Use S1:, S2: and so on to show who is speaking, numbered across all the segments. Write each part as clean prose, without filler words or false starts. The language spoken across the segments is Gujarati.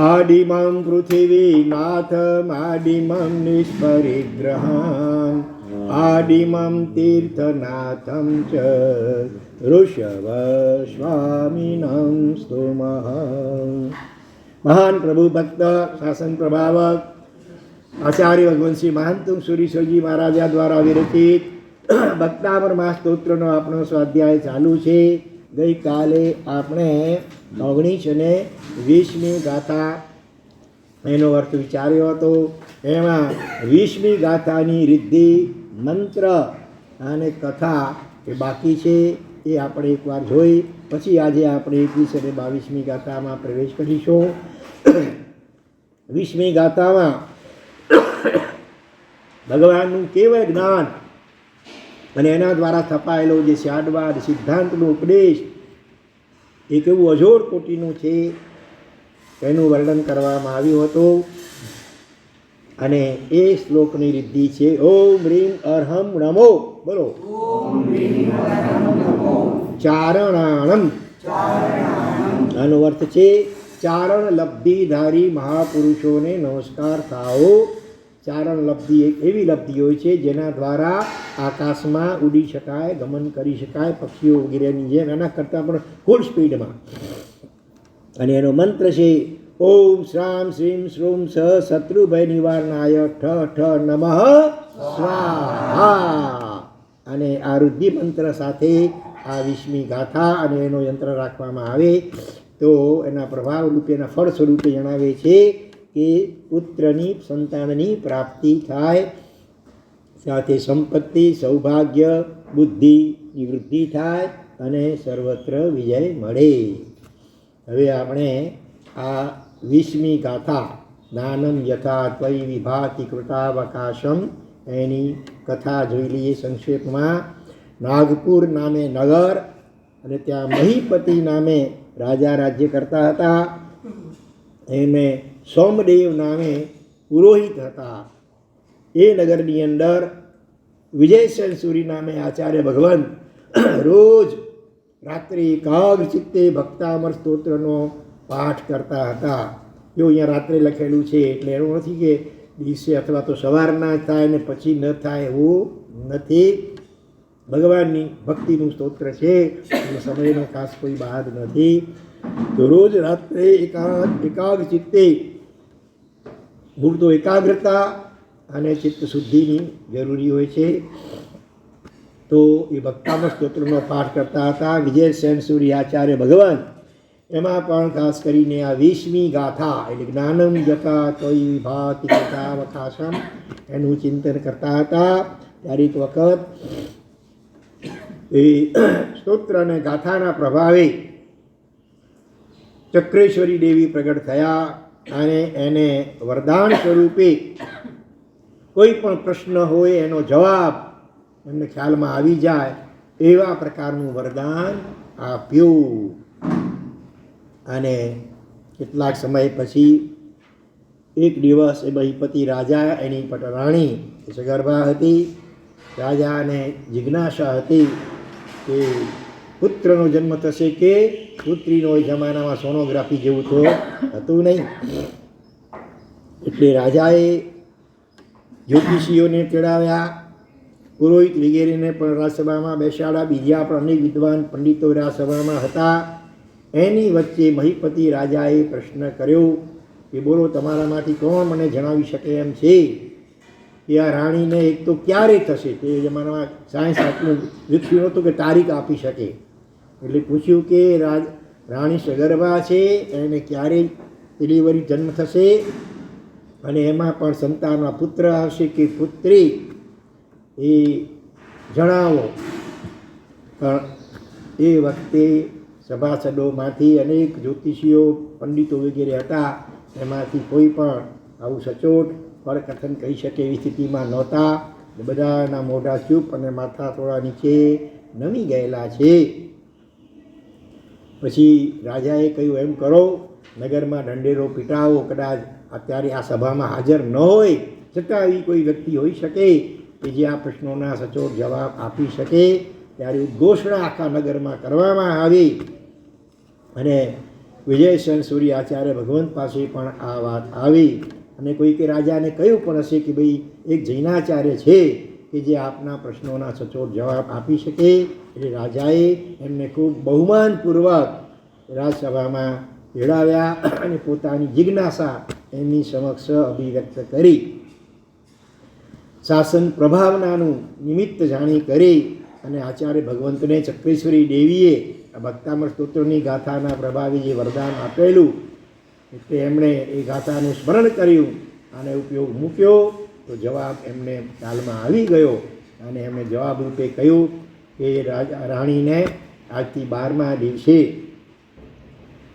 S1: આડિમં પૃથિવીનાથમાડિમં નિષ્પરિગ્રહં આડિમં તીર્થનાથં ચ ઋષભસ્વામિनं સ્તુમઃ. મહાન પ્રભુ ભક્ત શાસન પ્રભાવક આચાર્ય ભગવંતસિંહ મહાંતુંગ સુરીશ્વરજી મહારાજા દ્વારા વિરચિત ભક્તામર મા સ્તોત્રનો આપણો સ્વાધ્યાય ચાલુ છે. ગઈકાલે આપણે 19 અને 20મી ગાથા એનો અર્થ વિચાર્યો હતો. એમાં 20મી ગાથાની રિદ્ધિ મંત્ર અને કથા એ બાકી છે, એ આપણે એકવાર જોઈ પછી આજે આપણે 21 અને 22મી ગાથામાં પ્રવેશ કરીશું. 20મી ગાથામાં ભગવાનનું કેવળ જ્ઞાન અને એના દ્વારા થપાયેલો જે શાડવાદ સિદ્ધાંતનો ઉપદેશ એ કેવું અજોડ કોટીનું છે એનું વર્ણન કરવામાં આવ્યું હતું. અને એ શ્લોકની રિદ્ધિ છે ઓમ રીમ અર્હમ નમો. બોલો. ચારણાણમ. આનો અર્થ છે ચારણ લબ્ધિધારી મહાપુરુષોને નમસ્કાર થાઓ. ચારણ લબ્ધિ એક એવી લબ્ધિ હોય છે જેના દ્વારા આકાશમાં ઉડી શકાય, ગમન કરી શકાય પક્ષીઓ વગેરેની જેમ, એના કરતાં પણ ફૂલ સ્પીડમાં. અને એનો મંત્ર છે ઓમ શ્રામ શ્રીમ શ્રૂમ સ શત્રુભય નિવારણાય ઠ ઠ નમઃ સ્વાહા. અને આ રુદ્ધિ મંત્ર સાથે આ 20મી ગાથા અને એનો યંત્ર રાખવામાં આવે તો એના પ્રભાવ રૂપે, એના ફળ સ્વરૂપે જણાવે છે કે પુત્રની સંતાનની પ્રાપ્તિ થાય, સાથે સંપત્તિ, સૌભાગ્ય, બુદ્ધિની વૃદ્ધિ થાય અને સર્વત્ર વિજય મળે. હવે આપણે આ 20મી ગાથા જ્ઞાનમ યથા ત્વયિ વિભાતિ કૃતાવકાશમ એની કથા જોઈ લઈએ સંક્ષેપમાં. નાગપુર નામે નગર અને ત્યાં મહીપતિ નામે રાજા રાજ્ય કરતા હતા. એને સોમદેવ નામે પુરોહિત હતા. એ નગરની અંદર વિજયસેન સૂરી નામે આચાર્ય ભગવાન રોજ રાત્રે એકાગ્ર ચિત્તે ભક્તામર સ્તોત્રનો પાઠ કરતા હતા. જો અહીંયા રાત્રે લખેલું છે એટલે એવું નથી કે દિવસે અથવા તો સવારના થાય ને પછી ન થાય, એવું નથી. ભગવાનની ભક્તિનું સ્તોત્ર છે અને સમયનો ખાસ કોઈ બાદ નથી. તો રોજ રાત્રે એકાગ્ર ચિત્તે, મૂળ તો એકાગ્રતા અને ચિત્ત શુદ્ધિની જરૂરી હોય છે. તો એ ભક્તામર સ્તોત્રનો પાઠ કરતા હતા વિજયસેન સૂરી આચાર્ય ભગવાન. એમાં પણ ખાસ કરીને આ 20મી ગાથા એટલે જ્ઞાનમ યથા ત્વયિ વિભાતિ કૃતાવકાશમ એનું ચિંતન કરતા હતા. ત્યારે એક વખત એ સ્તોત્ર અને ગાથાના પ્રભાવે ચક્રેશ્વરી દેવી પ્રગટ થયા અને એને વરદાન સ્વરૂપે કોઈ પણ પ્રશ્ન હોય એનો જવાબ એમને ખ્યાલમાં આવી જાય એવા પ્રકારનું વરદાન આપ્યું. અને કેટલાક સમય પછી એક દિવસ એ મહીપતિ રાજા, એની પટરાણી સગર્ભા હતી. રાજાને જિજ્ઞાસા હતી કે પુત્રનો જન્મ થશે કે પુત્રીનો. એ જમાનામાં સોનોગ્રાફી જેવું તો હતું નહીં. એટલે રાજાએ જ્યોતિષીઓને તેડાવ્યા, પુરોહિત વગેરેને પણ રાજસભામાં બેસાડ્યા. બીજા પણ અનેક વિદ્વાન પંડિતો રાજસભામાં હતા. એની વચ્ચે મહીપતિ રાજાએ પ્રશ્ન કર્યો કે બોલો, તમારામાંથી કોણ મને જણાવી શકે એમ છે કે આ રાણીને એક તો ક્યારે થશે? તે જમાનામાં સાયન્સ આટલું વિકસ્યું નહોતું કે તારીખ આપી શકે. એટલે પૂછ્યું કે રાણી સગર્ભા છે, એને ક્યારે ડિલિવરી જન્મ થશે અને એમાં પણ સંતાનમાં પુત્ર આવશે કે પુત્રી, એ જણાવો. પણ એ વખતે સભાસદોમાંથી અનેક જ્યોતિષીઓ, પંડિતો વગેરે હતા. એમાંથી કોઈ પણ આવું સચોટ ફળકથન કહી શકે એવી સ્થિતિમાં નહોતા. બધાના મોઢા ચૂપ અને માથા થોડા નીચે નમી ગયેલા છે. પછી રાજાએ કહ્યું એમ કરો, નગરમાં ઢંઢેરો પીટાવો. કદાચ અત્યારે આ સભામાં હાજર ન હોય છતાં એવી કોઈ વ્યક્તિ હોઈ શકે કે જે આ પ્રશ્નોના સચોટ જવાબ આપી શકે. ત્યારે ઉદ્ઘોષણા આખા નગરમાં કરવામાં આવી અને વિજયસન સૂર્ય આચાર્ય ભગવંત પાસે પણ આ વાત આવી અને કોઈકે રાજાને કહ્યું પણ હશે કે ભાઈ એક જૈનાચાર્ય છે કે જે આપના પ્રશ્નોના સચોટ જવાબ આપી શકે. એટલે રાજાએ એમને ખૂબ બહુમાનપૂર્વક રાજસભામાં તેડાવ્યા અને પોતાની જિજ્ઞાસા એમની સમક્ષ અભિવ્યક્ત કરી. શાસન પ્રભાવનાનું નિમિત્ત જાણી કરી અને આચાર્ય ભગવંતને ચક્રેશ્વરી દેવીએ આ ભક્તામૃત સ્તોત્રની ગાથાના પ્રભાવે જે વરદાન આપેલું એટલે એમણે એ ગાથાનું સ્મરણ કર્યું અને ઉપયોગ મૂક્યો તો જવાબ એમને ખ્યાલમાં આવી ગયો અને એમણે જવાબ રૂપે કહ્યું કે રાણીને આજથી 12મા દિવસે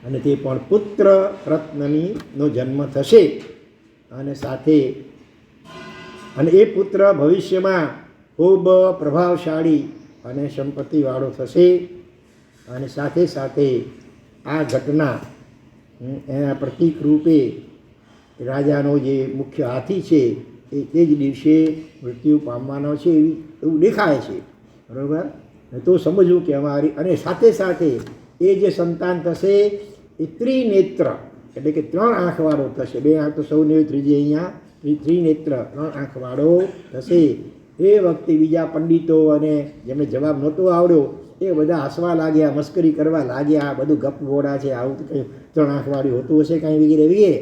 S1: અને તે પણ પુત્ર રત્નનો જન્મ થશે અને સાથે અને એ પુત્ર ભવિષ્યમાં ખૂબ પ્રભાવશાળી અને સંપત્તિવાળો થશે અને સાથે સાથે આ ઘટના એના પ્રતીક રૂપે રાજાનો જે મુખ્ય હાથી છે એ તે જ દિવસે મૃત્યુ પામવાનો છે એવું દેખાય છે. બરાબર, તો સમજવું કે અમારી અને સાથે સાથે એ જે સંતાન થશે એ ત્રિનેત્ર એટલે કે 3 આંખવાળો થશે. 2 આંખ તો સૌને ત્રીજી અહીંયા ત્રિનેત્ર 3 આંખવાળો થશે. એ વખતે બીજા પંડિતો અને જેમને જવાબ નહોતો આવડ્યો એ બધા હસવા લાગ્યા, મસ્કરી કરવા લાગ્યા, બધું ગપ ગોળા છે, આવું તો કંઈ 3 આંખવાળું હોતું હશે કાંઈ વગેરે વગેરે.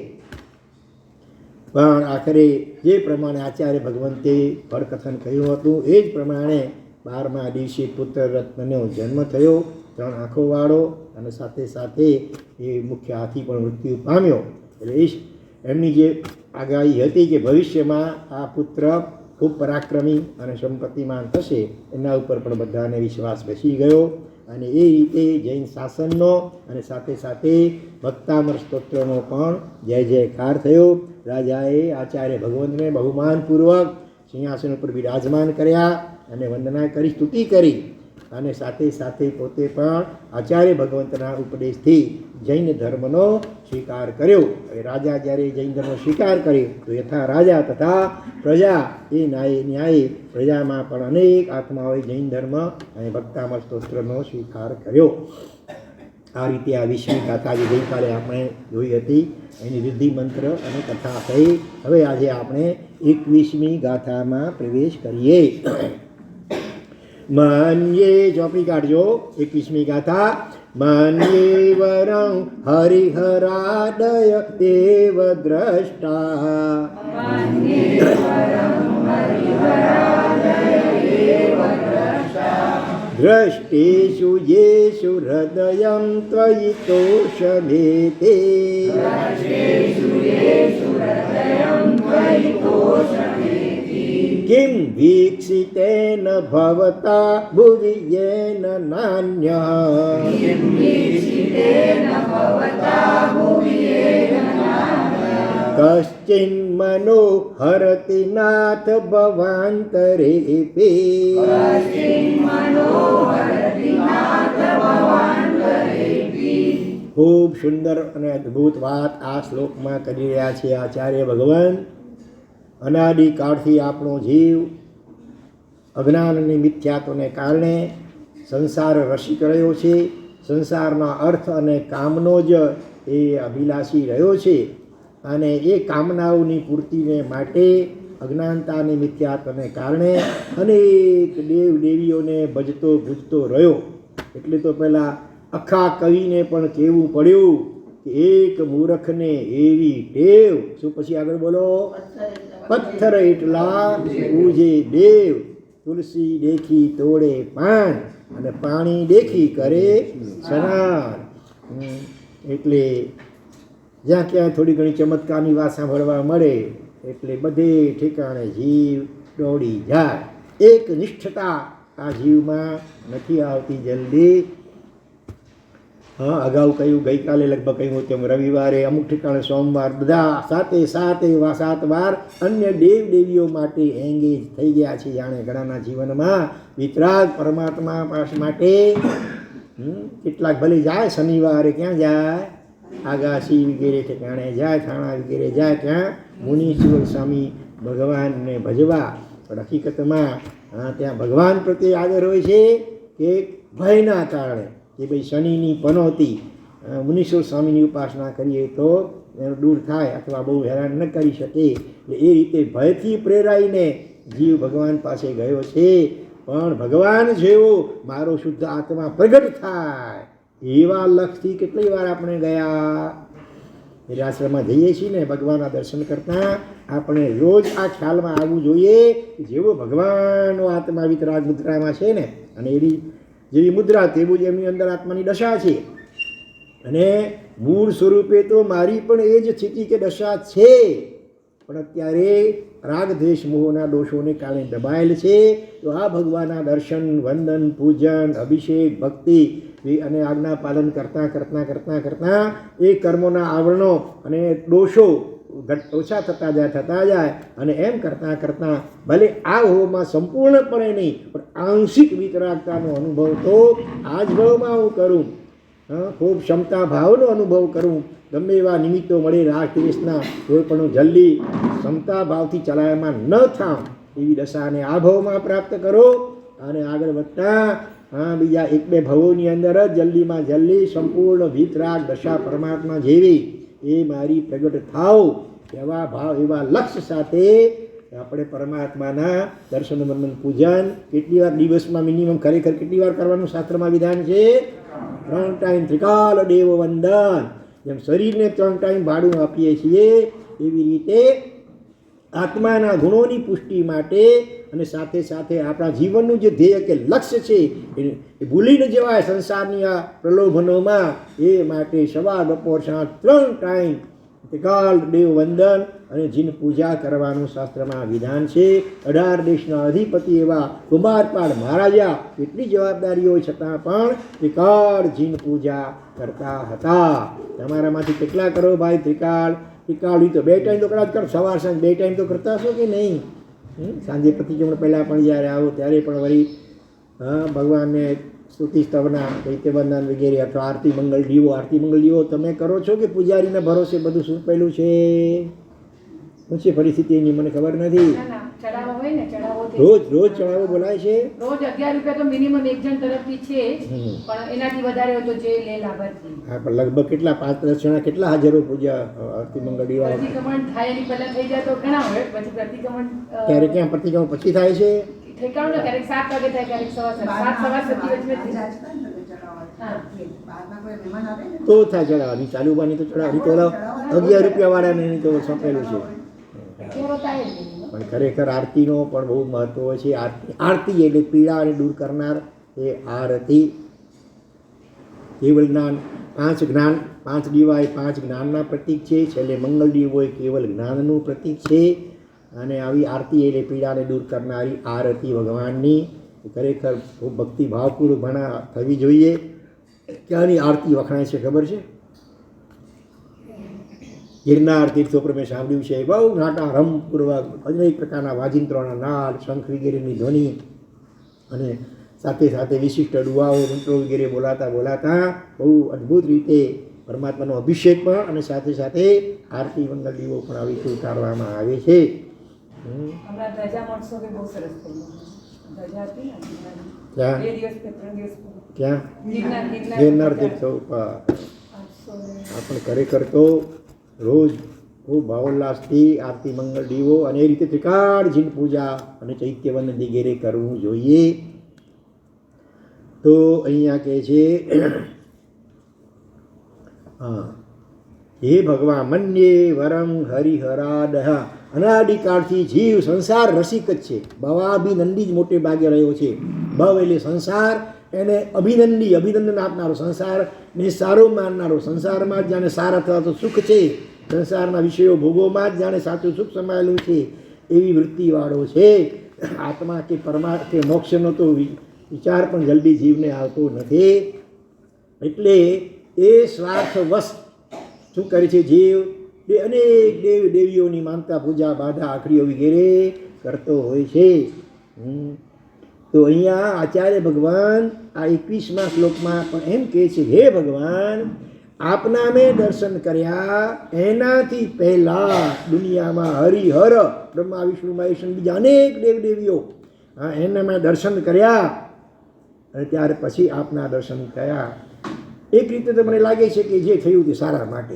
S1: પણ આખરે જે પ્રમાણે આચાર્ય ભગવંતે ફળકથન કહ્યું હતું એ જ પ્રમાણે 12મા દિવસે પુત્ર રત્નનો જન્મ થયો, 3 આંખોવાળો અને સાથે સાથે એ મુખ્ય હાથી પણ મૃત્યુ પામ્યો. એટલે એમની જે આગાહી હતી કે ભવિષ્યમાં આ પુત્ર ખૂબ પરાક્રમી અને સંપત્તિમાન થશે એના ઉપર પણ બધાને વિશ્વાસ બેસી ગયો અને એ રીતે જૈન શાસનનો અને સાથે સાથે ભક્તામૃત સ્તોત્રનો પણ જય જયકાર થયો. રાજાએ આચાર્ય ભગવંતને બહુમાનપૂર્વક સિંહાસન ઉપર બિરાજમાન કર્યા અને વંદના કરી, સ્તુતિ કરી અને સાથે સાથે પોતે પણ આચાર્ય ભગવંતના ઉપદેશથી જૈન ધર્મનો સ્વીકાર કર્યો. હવે રાજા જ્યારે જૈન ધર્મનો સ્વીકાર કર્યો તો યથા રાજા તથા પ્રજા એ ન્યાયે પ્રજામાં પણ અનેક આત્માઓએ જૈન ધર્મ અને ભક્તામૃત સ્તોત્રનો સ્વીકાર કર્યો. આ રીતે આ વિશ્વની ગાથા જે ગઈકાલે આપણે જોઈ હતી એની રિદ્ધિ મંત્ર અને કથા થઈ. હવે આજે આપણે 21મી ગાથામાં પ્રવેશ કરીએ. મન્યે ચોપડી કાઢજો. 21મી ગાથા. મન્યે વરં હરિહરાદય દેવ દ્રષ્ટા દ્રષ્ટેષુ યેષુ હૃદયં ત્વયિ તોષમેતે કિમ વીક્ષિતેન ભવતા ભુવિ યેન નાન્યઃ કશ્ચિન્મનો હરતિ નાથ ભવાંતરેપે. ખૂબ સુંદર અને અદ્ભુત વાત આ શ્લોકમાં કરી રહ્યા છે આચાર્ય ભગવાન. અનાદિકાળથી આપણો જીવ અજ્ઞાન અને મિથ્યાત્વને કારણે સંસાર રસિક રહ્યો છે. સંસારના અર્થ અને કામનો જ એ અભિલાષી રહ્યો છે અને એ કામનાઓની પૂર્તિને માટે અજ્ઞાનતા અને મિથ્યાત્વને કારણે અનેક દેવ દેવીઓને ભજતો ભૂજતો રહ્યો. એટલે તો પહેલાં આખા કવિને પણ કહેવું પડ્યું કે એક મૂર્ખને એવી ટેવ. શું પછી આગળ બોલો? પથ્થર એટલા પૂજે દેવ, તુલસી દેખી તોડે પાન અને પાણી દેખી કરે સ્નાન. એટલે જ્યાં ક્યાં થોડી ઘણી ચમત્કારની વાત સાંભળવા મળે એટલે બધે ઠેકાણે જીવ દોડી જાય. એક નિષ્ઠતા આ જીવમાં નથી આવતી જલ્દી. અગાઉ કહ્યું, ગઈકાલે લગભગ કહ્યું તેમ રવિવારે અમુક ઠેકાણે સોમવાર બધા સાત વાર અન્ય દેવ દેવીઓ માટે એંગેજ થઈ ગયા છે. જાણે ઘણાના જીવનમાં વિતરાગ પરમાત્મા પાસે માટે કેટલાક ભલે જાય શનિવારે, ક્યાં જાય? આગાસી વગેરે ઠેકાણે જાય, થાણા વગેરે જાય, ત્યાં મુનીશ્વર સ્વામી ભગવાનને ભજવા. પણ હકીકતમાં ત્યાં ભગવાન પ્રત્યે આદર હોય છે કે ભયના કારણે કે ભાઈ શનિની પનોતી મુનીશ્વર સ્વામીની ઉપાસના કરીએ તો એનો દૂર થાય અથવા બહુ હેરાન ન કરી શકે. એટલે એ રીતે ભયથી પ્રેરાઈને જીવ ભગવાન પાસે ગયો છે. પણ ભગવાન જેવો મારો શુદ્ધ આત્મા પ્રગટ થાય એવા લક્ષથી કેટલી વાર આપણે ગયા. એટલે આશ્રમમાં જઈએ છીએ ને ભગવાનના દર્શન કરતા આપણે રોજ આ ખ્યાલમાં આવવું જોઈએ કે જેવો ભગવાનનો આત્મા વિતરાગ મુદ્રામાં છે ને, અને એવી જેવી મુદ્રા તેવું જ એમની અંદર આત્માની દશા છે. અને મૂળ સ્વરૂપે તો મારી પણ એ જ સ્થિતિ કે દશા છે, પણ અત્યારે રાગ દ્વેષ મોહના દોષોને કારણે દબાયેલ છે. તો આ ભગવાનના દર્શન, વંદન, પૂજન, અભિષેક, ભક્તિ અને આજ્ઞા પાલન કરતાં કરતાં કરતાં કરતાં એ કર્મોના આવરણો અને દોષો ઓછા થતા જાય અને એમ કરતાં કરતાં ભલે આ ભાવમાં સંપૂર્ણપણે નહીં પણ આંશિક વિતરાગતાનો અનુભવ તો આ જ ભાવમાં હું કરું. ખૂબ ક્ષમતા ભાવનો અનુભવ કરું. ગમે એવા નિમિત્તો મળે રાગ દ્વેષના કોઈ પણ જલ્દી ક્ષમતા ભાવથી ચલાવવામાં ન થાવ એવી દશાને આ ભાવમાં પ્રાપ્ત કરો. અને આગળ વધતા બીજા એક બે ભાવોની અંદર જ જલ્દીમાં જલ્દી સંપૂર્ણ વિતરાગ દશા પરમાત્મા જેવી એ મારી પ્રગટ થાવ એવા ભાવ એવા લક્ષ્ય સાથે આપણે પરમાત્માના દર્શન, વંદન, પૂજન કેટલી વાર દિવસમાં મિનિમમ ખરેખર કેટલી વાર કરવાનું શાસ્ત્રમાં વિધાન છે? 3 ટાઈમ ત્રિકાલ દેવ વંદન. જેમ શરીરને 3 ટાઈમ ભાડું આપીએ છીએ એવી રીતે આત્માના ગુણોની પુષ્ટિ માટે અને સાથે સાથે આપણા જીવનનું જે ધ્યેય કે લક્ષ્ય છે એ ભૂલી ન જવાય સંસારની આ પ્રલોભનોમાં, એ માટે સવાર, બપોર, સાંજ 3 ટાઈમ ત્રિકાલ દેવ વંદન અને જીન પૂજા કરવાનું શાસ્ત્રમાં વિધાન છે. 18 દેશના અધિપતિ એવા કુમારપાળ મહારાજા કેટલી જવાબદારીઓ છતાં પણ ત્રિકાળ જીન પૂજા કરતા હતા. તમારામાંથી કેટલા કરો ભાઈ ત્રિકાળ? ત્રિકાળ તો 2 ટાઈમ તો કદાચ કરો, સવાર સાંજ 2 ટાઈમ તો કરતા હશો કે નહીં? સાંજે પ્રતિક્રમણ પહેલાં પણ જ્યારે આવો ત્યારે પણ વળી ભગવાનને સ્તુતિ સ્તવના, ચૈત્ય વંદન વગેરે અથવા આરતી મંગલ દીવો. આરતી મંગલ દીવો તમે કરો છો કે પૂજારીના ભરોસે બધું શું પહેલું છે? શું છે પરિસ્થિતિ એની મને ખબર નથી. રોજ ચડાવો બોલાય છે.
S2: રોજ 11 રૂપિયા તો મિનિમમ એક જણ તરફથી છે, પણ એનાથી વધારે હોય તો જે લે લાભાર્થી.
S1: હા, પણ લગભગ કેટલા 5-10 જણા કેટલા હાજરો પૂજા આરતી મંગળ દીવા?
S2: પ્રતિક્રમણ થાય એની પહેલા થઈ જાય તો ઘણા હોય. પછી પ્રતિક્રમણ
S1: ત્યારે ક્યાં પ્રતિક્રમણ પછી થાય છે?
S2: ઠેકાણું ને ક્યારેક 7 વાગે થાય, ક્યારેક 7:15
S1: તો થાય ચડાવવાની. ચાલુ બાની તો ચડાવવાની તો 11 રૂપિયા વાળાને તો સોંપેલું છે. પણ ખરેખર આરતીનો પણ બહુ મહત્વ હોય છે. આરતી એટલે પીડાને દૂર કરનાર એ આરતી. કેવલ જ્ઞાન 5 જ્ઞાન, 5 દીવા એ 5 જ્ઞાનના પ્રતીક છે. છેલ્લે મંગલ દીવો એ કેવલ જ્ઞાનનું પ્રતીક છે. અને આવી આરતી એટલે પીડાને દૂર કરનારી આરતી ભગવાનની ખરેખર ખૂબ ભક્તિભાવપૂર્વક ભણા થવી જોઈએ. ક્યાંની આરતી વખણાય છે ખબર છે? ગિરનાર તીર્થો પર મેં સાંભળ્યું છે બહુ નાટા રમપૂર્વક અનેક પ્રકારના વાજિંત્રોના નાદ, શંખ વગેરેની ધ્વનિ અને સાથે સાથે વિશિષ્ટ દુઆઓ, મંત્રો વગેરે બોલાતા બહુ અદ્ભુત રીતે પરમાત્માનો અભિષેક પણ અને સાથે સાથે આરતી મંગલ દીવો પણ આવી રીતે ઉતારવામાં આવે છે. ક્યાં? ગિરનાર તીર્થો ઉપર આપણે ખરેખર તો રોજ ખૂબ ભાવોલ્લાસથી આરતી મંગળ દીવો અને એ રીતે ત્રિકાળ જીન પૂજા અને ચૈત્ય વંદન વગેરે કરવું જોઈએ. તો અહીંયા કહે છે હે ભગવાન મન્યે વરમ હરિહરાદ. અનાદિકાળથી જીવ સંસાર રસિક જ છે. ભવાભિનંદી જ મોટે ભાગે રહ્યો છે. ભવ એટલે સંસાર, એને અભિનંદન આપનારો, સંસારને સારો માનનારો, સંસારમાં જ જાણે સાર અથવા તો સુખ છે, સંસારના વિષયો ભોગોમાં જ જાણે સાચું સુખ સમાયેલું છે એવી વૃત્તિવાળો છે. આત્મા કે પરમાત્મા કે મોક્ષનો તો વિચાર પણ જલ્દી જીવને આવતો નથી. એટલે એ સ્વાર્થવશ શું કરે છે જીવ? એ અનેક દેવ દેવીઓની માનતા, પૂજા, બાધા, આખરીઓ વગેરે કરતો હોય છે. તો અહીંયા આચાર્ય ભગવાન આ 21મા શ્લોકમાં પણ એમ કહે છે, હે ભગવાન આપના મેં દર્શન કર્યા એનાથી પહેલા દુનિયામાં હરિહર, બ્રહ્મા, વિષ્ણુ, મહેશ, બીજા અનેક દેવદેવીઓ એના મેં દર્શન કર્યા અને ત્યાર પછી આપના દર્શન થયા. એક રીતે તો મને લાગે છે કે જે થયું તે સારા માટે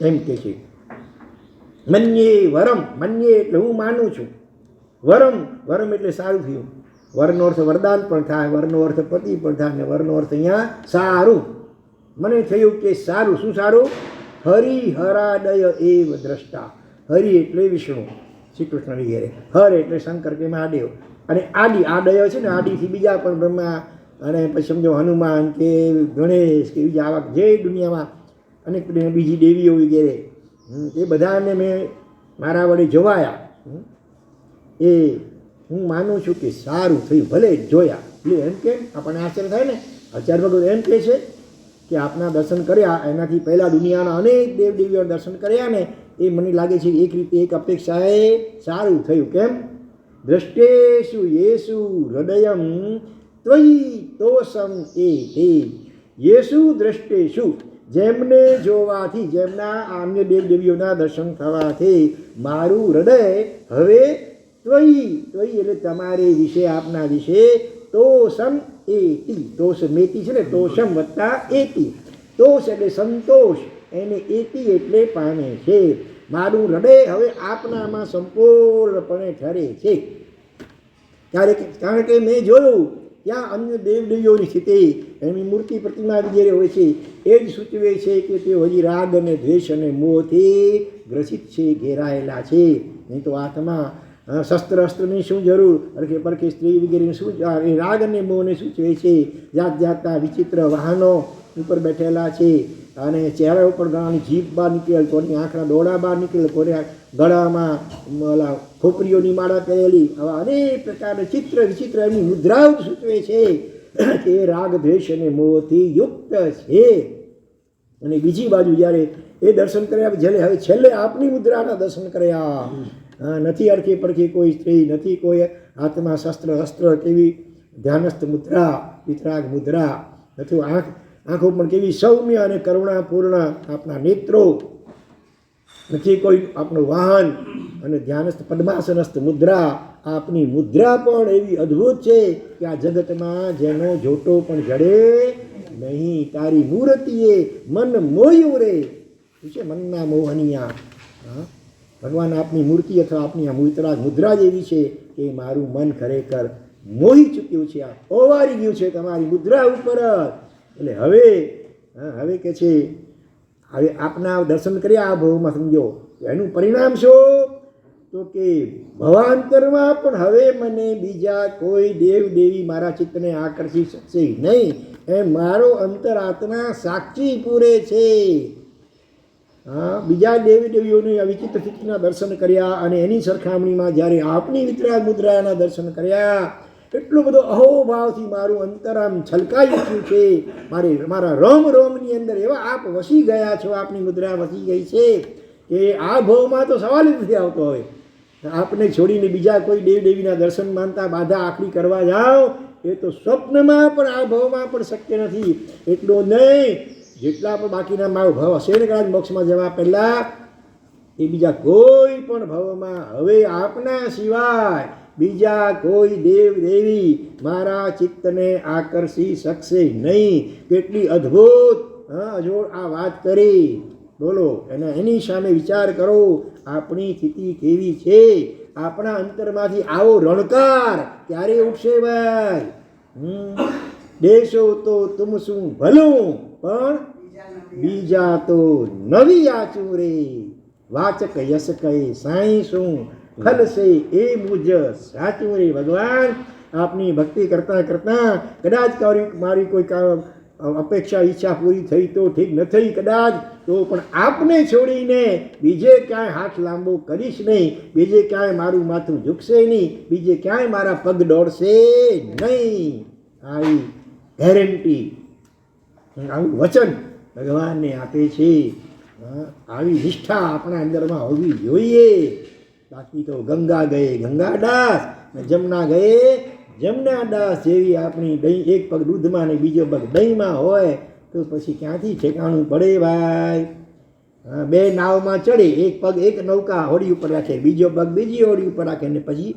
S1: એમ કે છે. મન્યે વરમ, મન્યે એટલે હું માનું છું, વરમ, વરમ એટલે સારું થયું. વરનો અર્થ વરદાન પણ થાય, વરનો અર્થ પતિ પણ થાય, અને વરનો અર્થ અહીંયા સારું. મને થયું કે સારું. શું સારું? હરિહરાદય એવ દ્રષ્ટા. હરિ એટલે વિષ્ણુ, શ્રી કૃષ્ણ વગેરે. હર એટલે શંકર કે મહાદેવ, અને આદય છે ને, આદિથી બીજા પણ બ્રહ્મા, અને પછી સમજો હનુમાન કે ગણેશ કે બીજા આવા જે દુનિયામાં અનેક બીજી દેવીઓ વગેરે, એ બધાને મેં મારા વડે જોવાયા. એ હું માનું છું કે સારું થયું, ભલે જોયા. એટલે એમ કેમ આપણને આશ્ચર્ય થાય ને. આચાર્ય ભગવાન એમ કહે છે કે આપના દર્શન કર્યા, એનાથી પહેલાં દુનિયાના અનેક દેવદેવીઓના દર્શન કર્યા ને, એ મને લાગે છે એક રીતે એક અપેક્ષાએ સારું થયું. કેમ? દ્રષ્ટેશુ યેસુ હૃદયમ ત્વયી તોષમ એ હે. યેસુ દ્રષ્ટેશુ, જેમને જોવાથી, જેમના અન્ય દેવદેવીઓના દર્શન થવાથી મારું હૃદય હવે ત્વયી, ત્વયી એટલે તમારે વિશે, આપના વિશે, તોષમ એતિ, તોષ મેતી છે ને, તોષમ વત્તા એતિ, તોષ એટલે સંતોષ, એને એતિ એટલે પામે છે. મારું હૃદય હવે આપનામાં સંપૂર્ણપણે ઠરે છે. કારણ કે મેં જોયું ત્યાં અન્ય દેવદેવીઓની સ્થિતિ, એની મૂર્તિ પ્રતિમા વગેરે હોય છે, એ જ સૂચવે છે કે તેઓ હજી રાગ અને દ્વેષ અને મોહથી ગ્રસિત છે, ઘેરાયેલા છે. નહીં તો આત્મા શસ્ત્ર અસ્ત્રની શું જરૂર, અરખે પરખે સ્ત્રી વગેરેની શું, એ રાગ અને મોહને સૂચવે છે. જાત જાતના વિચિત્ર વાહનો ઉપર બેઠેલા છે, અને ચહેરા ઉપર ઘણાની જીભ બહાર નીકળેલ, કોની આંખના ડોળા બહાર નીકળેલ, કોને ગળામાં ઓલા ખોપરીઓની માળા પહેરેલી, આવા અનેક પ્રકારના ચિત્ર વિચિત્ર એમની મુદ્રાઓ સૂચવે છે કે રાગ દ્વેષ અને મોહથી યુક્ત છે. અને બીજી બાજુ જ્યારે એ દર્શન કર્યા, જ્યારે હવે છેલ્લે આપની મુદ્રાના દર્શન કર્યા, નથી અડખે પડખે કોઈ સ્ત્રી, નથી કોઈ હાથમાં શસ્ત્ર અસ્ત્ર, કેવી ધ્યાનસ્થ મુદ્રા, વિતરાગ મુદ્રા, નથી આંખો પણ કેવી સૌમ્ય અને કરુણાપૂર્ણ આપના નેત્રો, નથી કોઈ આપણું વાહન, અને ધ્યાનસ્થ પદ્માસનસ્થ મુદ્રા. આપની મુદ્રા પણ એવી અદ્ભુત છે કે આ જગતમાં જેનો જોટો પણ જડે નહીં. તારી મૂર્તિએ મન મોયું રે. શું છે? મનના મોહનિયા. ભગવાન આપની મૂર્તિ અથવા આપની આ મુદ્રા જ એવી છે કે મારું મન ખરેખર મોહી ચૂક્યું છે, આ ઓવારી ગયું છે તમારી મુદ્રા ઉપર. એટલે હવે કે છે, હવે આપના દર્શન કર્યા આ ભાવમાં, સમજો એનું પરિણામ શું? તો કે ભવાંતરમાં પણ હવે મને બીજા કોઈ દેવ દેવી મારા ચિત્તને આકર્ષી શકશે નહીં. એ મારો અંતરાત્મા સાક્ષી પૂરે છે. બીજા દેવી દેવીઓની વિચિત્ર સ્થિતિના દર્શન કર્યા, અને એની સરખામણીમાં જ્યારે આપની વિતરાગ મુદ્રાના દર્શન કર્યા, એટલો બધો અહોભાવથી મારું અંતરામ છલકાઈ ઉઠ્યું છે. મારા રોમ રોમની અંદર એવા આપ વસી ગયા છો, આપની મુદ્રા વસી ગઈ છે કે આ ભાવમાં તો સવાલ જ નથી આવતો. હવે આપને છોડીને બીજા કોઈ દેવદેવીના દર્શન માનતા બાધા આખરી કરવા જાઓ, એ તો સ્વપ્નમાં પણ આ ભાવમાં પણ શક્ય નથી. એટલું નહીં, જેટલા પણ બાકીના મારો ભાવ હશે ને કદાચ મોક્ષમાં જવા પહેલાં, એ બીજા કોઈ પણ ભાવમાં હવે આપના સિવાય બીજા કોઈ દેવ દેવી મારા ચિત્તને આકર્ષી શકશે નહીં. કેટલી અદ્ભુત અજોડ આ વાત કરી, બોલો. એની સામે વિચાર કરો, આપણી સ્થિતિ કેવી છે. આપણા અંતરમાંથી આવો રણકાર ક્યારે ઉઠશે ભાઈ? દેશો તો તુમ શું ભલું, પણ બીજા તો નવી આચું રે. વાચક યશ કહે સાઈ શું ફલશે એ મુજ સાચું રે. ભગવાન આપની ભક્તિ કરતાં કરતાં કદાચ મારી કોઈ અપેક્ષા ઈચ્છા પૂરી થઈ તો ઠીક, ન થઈ કદાચ તો પણ આપને છોડીને બીજે ક્યાંય હાથ લાંબો કરીશ નહીં, બીજે ક્યાંય મારું માથું ઝૂકશે નહીં, બીજે ક્યાંય મારા પગ દોડશે નહીં. આવી ગેરંટી, આવું વચન ભગવાનને આપે છે. આવી નિષ્ઠા આપણા અંદરમાં હોવી જોઈએ. બાકી તો ગંગા ગયે ગંગાદાસ, જમના ગયે જમનાદાસ જેવી આપણી દહીં, એક પગ દૂધમાં ને બીજો પગ દહીંમાં હોય તો પછી ક્યાંથી ઠેકાણું પડે ભાઈ? બે નાવમાં ચડે, એક પગ એક નૌકા હોડી ઉપર રાખે, બીજો પગ બીજી હોડી ઉપર રાખે, ને પછી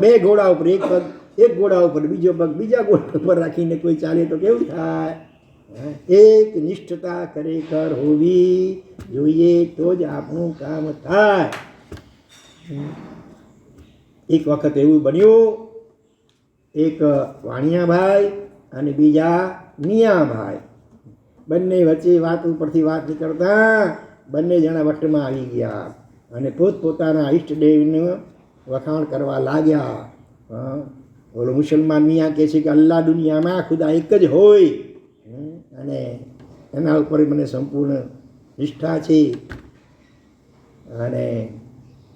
S1: બે ઘોડા ઉપર એક પગ એક ઘોડા ઉપર, બીજો પગ બીજા ઘોડા ઉપર રાખીને કોઈ ચાલે તો કેવું થાય? એક નિષ્ઠતા ખરેખર હોવી જોઈએ તો જ આપણું કામ થાય. એક વખત એવું બન્યું, એક વાણિયાભાઈ અને બીજા મિયાભાઈ, બંને વચ્ચે વાત ઉપરથી વાત નીકળતા બંને જણા વટમાં આવી ગયા અને પોતપોતાના ઈષ્ટદેવનું વખાણ કરવા લાગ્યા. ઓલો મુસલમાન મિયા કહે છે કે અલ્લાહ દુનિયામાં ખુદા એક જ હોય અને એના ઉપર મને સંપૂર્ણ નિષ્ઠા છે. અને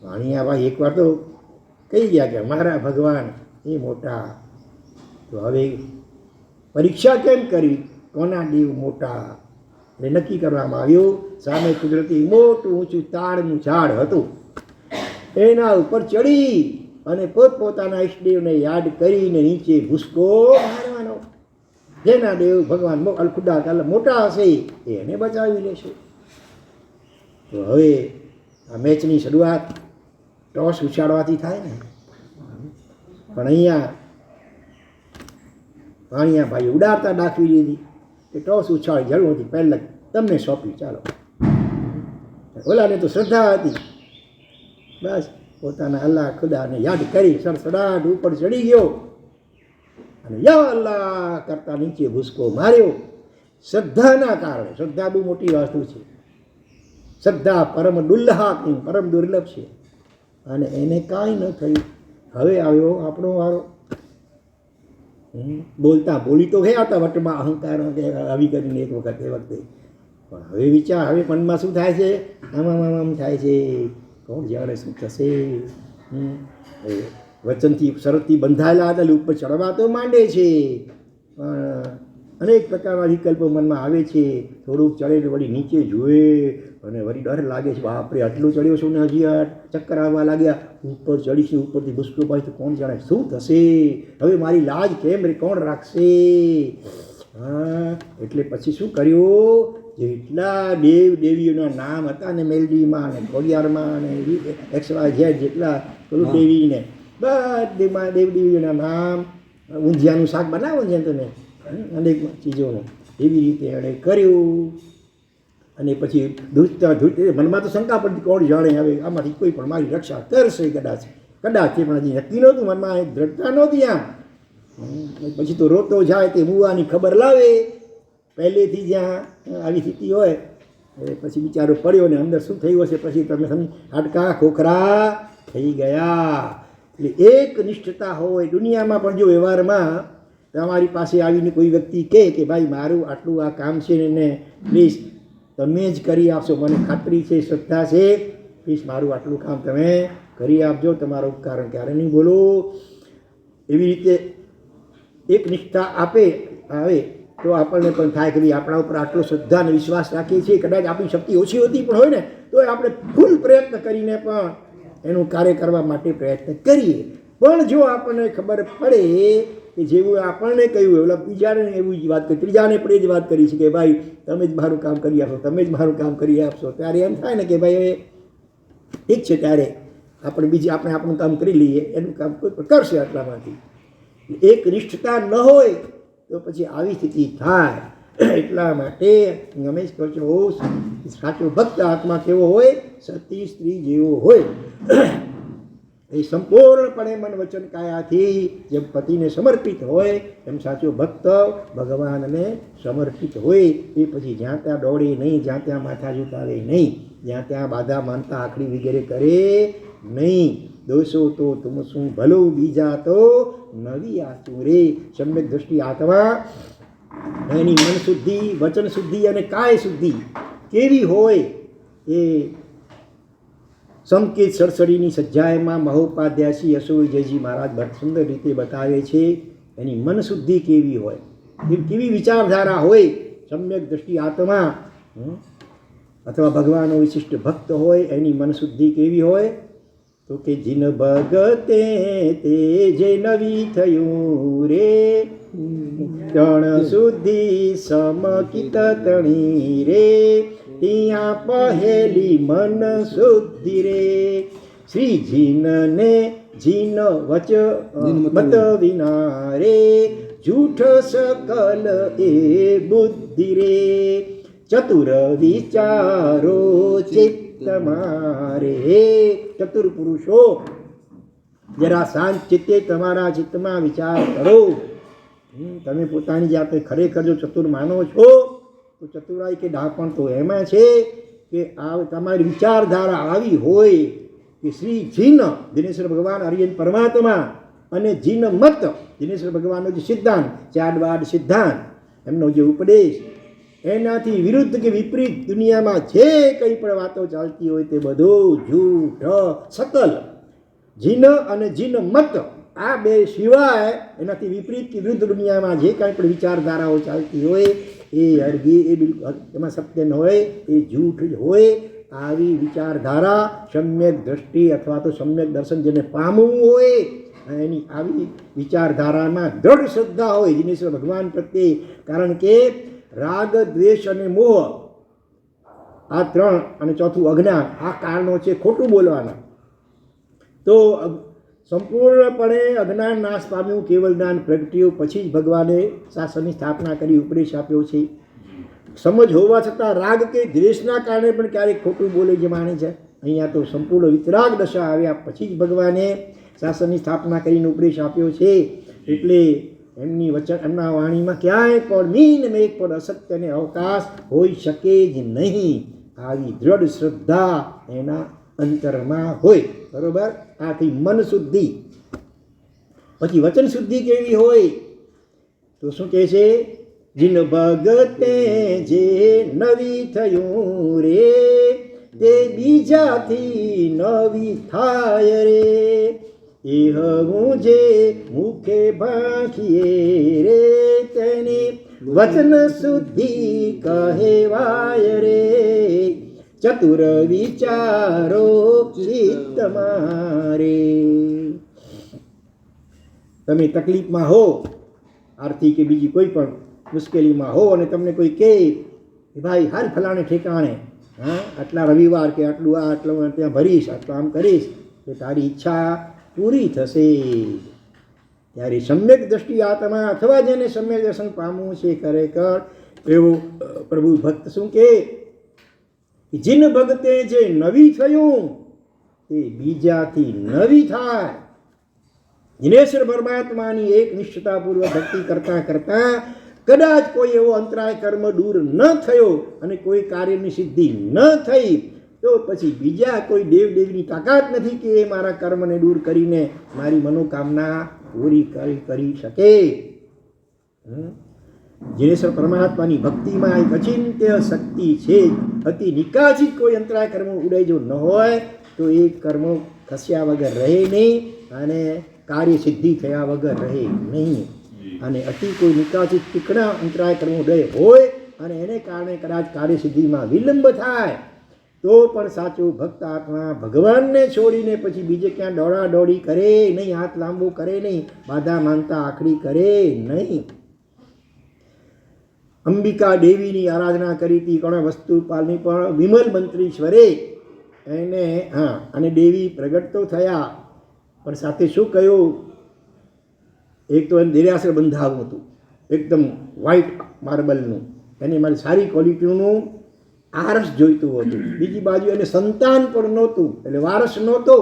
S1: વાણિયાભાઈ એકવાર તો કહી ગયા કે મારા ભગવાન એ મોટા. તો હવે પરીક્ષા કેમ કરી, કોના દેવ મોટા? એટલે નક્કી કરવામાં આવ્યું, સામે કુદરતી મોટું ઊંચું તાડનું ઝાડ હતું, એના ઉપર ચડી અને પોતપોતાના ઈષ્ટદેવને યાદ કરીને નીચે ભૂસકો મારવાનો. જેના દેવ ભગવાન ખુદા મોટા હશે એને બચાવી લેશે. તો હવે આ મેચની શરૂઆત ટોસ ઉછાળવાથી થાય ને, પણ અહીંયા વાણિયાભાઈ ઉડાડતા દાખવી દીધી કે ટોસ ઉછાળી જરૂર હતી, પહેલાં તમને સોંપી, ચાલો. ઓલાને તો શ્રદ્ધા હતી, બસ પોતાના અલ્લાહ ખુદાને યાદ કરી સડસડાટ ઉપર ચડી ગયો અને યા અલ્લાહ કરતા નીચે ભૂસકો માર્યો. શ્રદ્ધાના કારણે, શ્રદ્ધા બહુ મોટી વસ્તુ છે, શ્રદ્ધા પરમ દુર્લભ, પરમ દુર્લભ છે, અને એને કાંઈ ન થયું. હવે આવ્યો આપણો વારો. બોલતા બોલી તો ગયા હતા વટમાં અહંકાર આવી કરીને એક વખત એ વખતે, પણ હવે વિચાર, હવે મનમાં શું થાય છે, આમ થાય છે, કોણ જાણે શું થશે. વચનથી શરતથી બંધાયેલા હતા એટલે ઉપર ચડવા તો માંડે છે, પણ અનેક પ્રકારના વિકલ્પો મનમાં આવે છે. થોડુંક ચડે તો વળી નીચે જુએ અને વળી ડર લાગે છે, બાપરે આટલું ચડ્યો છું ને હજી આ ચક્કર આવવા લાગ્યા, ઉપર ચડીશું, ઉપરથી ભૂસકો પાડે તો કોણ જાણે શું થશે, હવે મારી લાજ કેમ રે કોણ રાખશે. એટલે પછી શું કર્યું, જેટલા દેવ દેવીઓના નામ હતા ને મેલડીમાં ને ખોડિયારમાં ને XYZ જેટલા દેવીને બધીમાં દેવ દેવીઓના નામ, ઊંધિયાનું શાક બનાવો છે તમે, અનેક ચીજોનું, એવી રીતે એણે કર્યું. અને પછી ધૂજતા મનમાં તો શંકા પડતી, કોણ જાણે હવે આમાંથી કોઈ પણ મારી રક્ષા કરશે, કદાચ કદાચ એ પણ હજી નક્કી નહોતું, મનમાં દ્રઢતા નહોતી. આમ પછી તો રોતો જાય તે મુવાની ખબર લાવે. પહેલેથી જ્યાં આવી સ્થિતિ હોય પછી બિચારો પડ્યો ને અંદર શું થયું હશે પછી તમે સમજ, હાડકા ખોખરા થઈ ગયા. એટલે એક નિષ્ઠતા હોય દુનિયામાં પણ. જો વ્યવહારમાં તમારી પાસે આવીને કોઈ વ્યક્તિ કહે કે ભાઈ મારું આટલું આ કામ છે ને પ્લીઝ તમે જ કરી આપશો, મને ખાતરી છે, શ્રદ્ધા છે, પ્લીઝ મારું આટલું કામ તમે કરી આપજો, તમારો કારણ ક્યારે નહીં બોલો. એવી રીતે એક નિષ્ઠા આવે તો આપણને પણ થાય કે ભાઈ આપણા ઉપર આટલો શ્રદ્ધા અને વિશ્વાસ રાખીએ છીએ. કદાચ આપણી શક્તિ ઓછી હોતી પણ હોય ને તો આપણે ફૂલ પ્રયત્ન કરીને પણ એનું કાર્ય કરવા માટે પ્રયત્ન કરીએ. પણ જો આપણને ખબર પડે કે જેવું આપણને કહ્યું એટલે બીજાને એવું જ વાત કરી, ત્રીજાને પણ એ જ વાત કરી છે કે ભાઈ તમે જ મારું કામ કરી આપશો, તમે જ મારું કામ કરી આપશો, ત્યારે એમ થાય ને કે ભાઈ ઠીક છે, ત્યારે આપણે આપણું કામ કરી લઈએ, એનું કામ કોઈ પણ કરશે આટલામાંથી. એક નિષ્ઠતા ન હોય તો પછી આવી સ્થિતિ થાય. એટલા માટે હંમેશ કહું છું, સાચો ભક્ત આત્મા કેવો હોય, સતી સ્ત્રી જેવો હોય. એ સંપૂર્ણપણે મન વચન કાયાથી જેમ પતિને સમર્પિત હોય એમ સાચો ભક્ત ભગવાનને સમર્પિત હોય. એ પછી જ્યાં ત્યાં દોડે નહીં, જ્યાં ત્યાં માથા ઝુકાવે નહીં, જ્યાં ત્યાં બાધા માનતા આખરી વગેરે કરે નહીં. દોષો તો તુમ શું ભલું બીજા તો નવી આચું રે. સમ્યક દૃષ્ટિ આત્મા એની મન શુદ્ધિ, વચન શુદ્ધિ અને કાય શુદ્ધિ કેવી હોય એ સંકેત સરસડીની સજ્જાયમાં મહોપાધ્યાસી યશોવિજયજી મહારાજ સુંદર રીતે બતાવે છે. એની મન શુદ્ધિ કેવી હોય, કેવી વિચારધારા હોય. સમ્યક દૃષ્ટિ આત્મા અથવા ભગવાનનો વિશિષ્ટ ભક્ત હોય એની મન શુદ્ધિ કેવી હોય તો કે જીન ભગતે તે જે નવી થયું રે, તણ શુદ્ધિ સમકિત તણી રે, ત્યાં પહેલી મન શુદ્ધિ રે. શ્રી જીનને જીન વચ મત વિના રે, જૂઠ સકલ એ બુદ્ધિ રે, ચતુર વિચારો ચિત્ત મારે. હે ચતુર પુરુષો, જરા શાંત ચિત્તે તમારા ચિત્તમાં વિચાર કરો. તમે પોતાની જાતે ખરેખર જો ચતુર માનો છો તો ચતુરાઈ કે ડાપણ તો એમાં છે કે આ તમારી વિચારધારા આવી હોય કે શ્રી જીન દિનેશ્વર ભગવાન હરિયન પરમાત્મા અને જીન મત દિનેશ્વર ભગવાનનો જે સિદ્ધાંત ચાડવાડ સિદ્ધાંત એમનો જે ઉપદેશ એનાથી વિરુદ્ધ કે વિપરીત દુનિયામાં જે કંઈ પણ વાતો ચાલતી હોય તે બધું જૂઠ સકલ. જીન અને જીન મત આ બે સિવાય એનાથી વિપરીત કે વિરુદ્ધ દુનિયામાં જે કાંઈ પણ વિચારધારાઓ ચાલતી હોય એ અરગી એ બિલકુલ એમાં સત્ય ન હોય, એ જૂઠ જ હોય. આવી વિચારધારા સમ્યક દ્રષ્ટિ અથવા તો સમ્યક દર્શન જેને પામવું હોય એની આવી વિચારધારામાં દ્રઢ શ્રદ્ધા હોય જીનેશ્વર ભગવાન પ્રત્યે. કારણ કે રાગ, દ્વેષ અને મોહ આ ત્રણ અને ચોથું અજ્ઞાન આ કારણો છે ખોટું બોલવાના. તો સંપૂર્ણપણે અજ્ઞાન નાશ પામ્યું, કેવળ જ્ઞાન પ્રગટ્યું, પછી જ ભગવાને શાસનની સ્થાપના કરી, ઉપદેશ આપ્યો છે. સમજ હોવા છતાં રાગ કે દ્વેષના કારણે પણ ક્યારેક ખોટું બોલે જે માને છે. અહીંયા તો સંપૂર્ણ વિતરાગ દશા આવ્યા પછી જ ભગવાને શાસનની સ્થાપના કરીને ઉપદેશ આપ્યો છે. એટલે એમની વચન એમના વાણીમાં ક્યાંય પણ મીન મેઘ પણ અસત્યને અવકાશ હોઈ શકે જ નહીં. આવી દ્રઢ શ્રદ્ધા એના અંતરમાં હોય. બરોબર. આથી મન શુદ્ધિ. પછી વચન શુદ્ધિ કેવી હોય તો શું કહે છે? જીન ભગતે જે નવી થયું રે, તે બીજાથી નવી થાય રે. એ હું જે મુખે ભાખીએ રે, તેને વચન શુદ્ધિ કહેવાય રે. ચતુર વિચારો ચિત્ત મારે. તમે તકલીફમાં હો, આર્થિક કે બીજી કોઈ પણ મુશ્કેલીમાં હો અને તમને કોઈ કહે કે ભાઈ હાલ ફલાણે ઠેકાણે આટલા રવિવાર કે આટલું ત્યાં ભરીશ, આટલું આમ કરીશ તો તારી ઈચ્છા પૂરી થશે. ત્યારે સમ્યક દ્રષ્ટિ આત્મા અથવા જેને સમ્યક દર્શન પામવું છે ખરેખર એવો પ્રભુ ભક્ત શું કે જીન ભગતે જે નવી થયું તે બીજાથી નવી થાય. જીનેશ્વર પરમાત્માની એક નિષ્ઠતાપૂર્વક ભક્તિ કરતાં કરતાં કદાચ કોઈ એવો અંતરાય કર્મ દૂર ન થયો અને કોઈ કાર્યની સિદ્ધિ ન થઈ તો પછી બીજા કોઈ દેવદેવીની તાકાત નથી કે એ મારા કર્મને દૂર કરીને મારી મનોકામના પૂરી કરી શકે. જીનેશ્વર પરમાત્માની ભક્તિમાં એક અચિંત્ય શક્તિ છે. અતિ નિકાસિત કોઈ અંતરાય કર્મ ઉડે જો ન હોય તો એ કર્મો ખસ્યા વગર રહે નહીં અને કાર્ય સિદ્ધિ થયા વગર રહે નહીં. અને અતિ કોઈ નિકાસિત તીક્ષ્ણ અંતરાય કર્મ ઉડે હોય અને એને કારણે કદાચ કાર્ય સિદ્ધિમાં વિલંબ થાય તો પણ સાચો ભક્ત આત્મા ભગવાનને છોડીને પછી બીજે ક્યાં દોડાદોડી કરે નહીં, હાથ લાંબો કરે નહીં, બાધા માનતા આખડી કરે નહીં. અંબિકા દેવીની આરાધના કરી હતી કોણે? વસ્તુપાલની. પણ વિમલ મંત્રીશ્વરે એને અને દેવી પ્રગટ તો થયા પણ સાથે શું કહ્યું? એક તો એને દેરાસર બંધાવું હતું એકદમ વ્હાઇટ માર્બલનું, એને મારી સારી ક્વોલિટીનું આરસ જોઈતું હતું. બીજી બાજુ એને સંતાન પણ નહોતું એટલે વારસ નહોતો.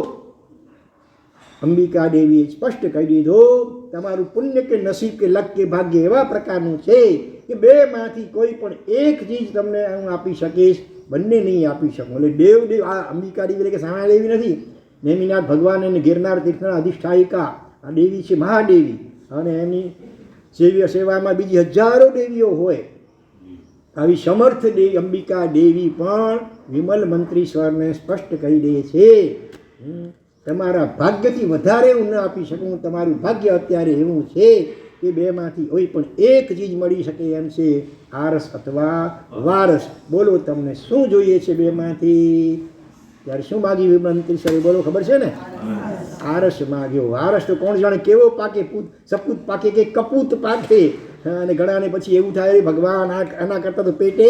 S1: અંબિકા દેવીએ સ્પષ્ટ કહી દીધું તમારું પુણ્ય કે નસીબ કે લક કે ભાગ્ય એવા પ્રકારનું છે કે બેમાંથી કોઈ પણ એક ચીજ તમને હું આપી શકીશ, બંને નહીં આપી શકું. એટલે દેવ આ અંબિકા દેવી એટલે કે સામા દેવી નથી, નેમિનાથ ભગવાન અને ગિરનાર તીર્થના અધિષ્ઠાયિકા આ દેવી છે મહાદેવી. અને એની સેવામાં બીજી હજારો દેવીઓ હોય. આવી સમર્થ દેવી અંબિકા દેવી પણ વિમલ મંત્રીશ્વરને સ્પષ્ટ કહી દે છે તમારા ભાગ્યથી વધારે હું ન આપી શકું, તમારું ભાગ્ય અત્યારે એવું છે કે બેમાંથી કોઈ પણ એક ચીજ મળી શકે એમ છે, આરસ અથવા વારસ. બોલો તમને શું જોઈએ છે બેમાંથી? ત્યારે શું માગી વિમલ મંત્રીશ્વરે? બોલો, ખબર છે ને? આરસ માગ્યો. વારસ તો કોણ જાણે કેવો પાકે, સપૂત પાકે કે કપૂત પાકે. અને ઘણાને પછી એવું થાય ભગવાન આના કરતાં તો પેટે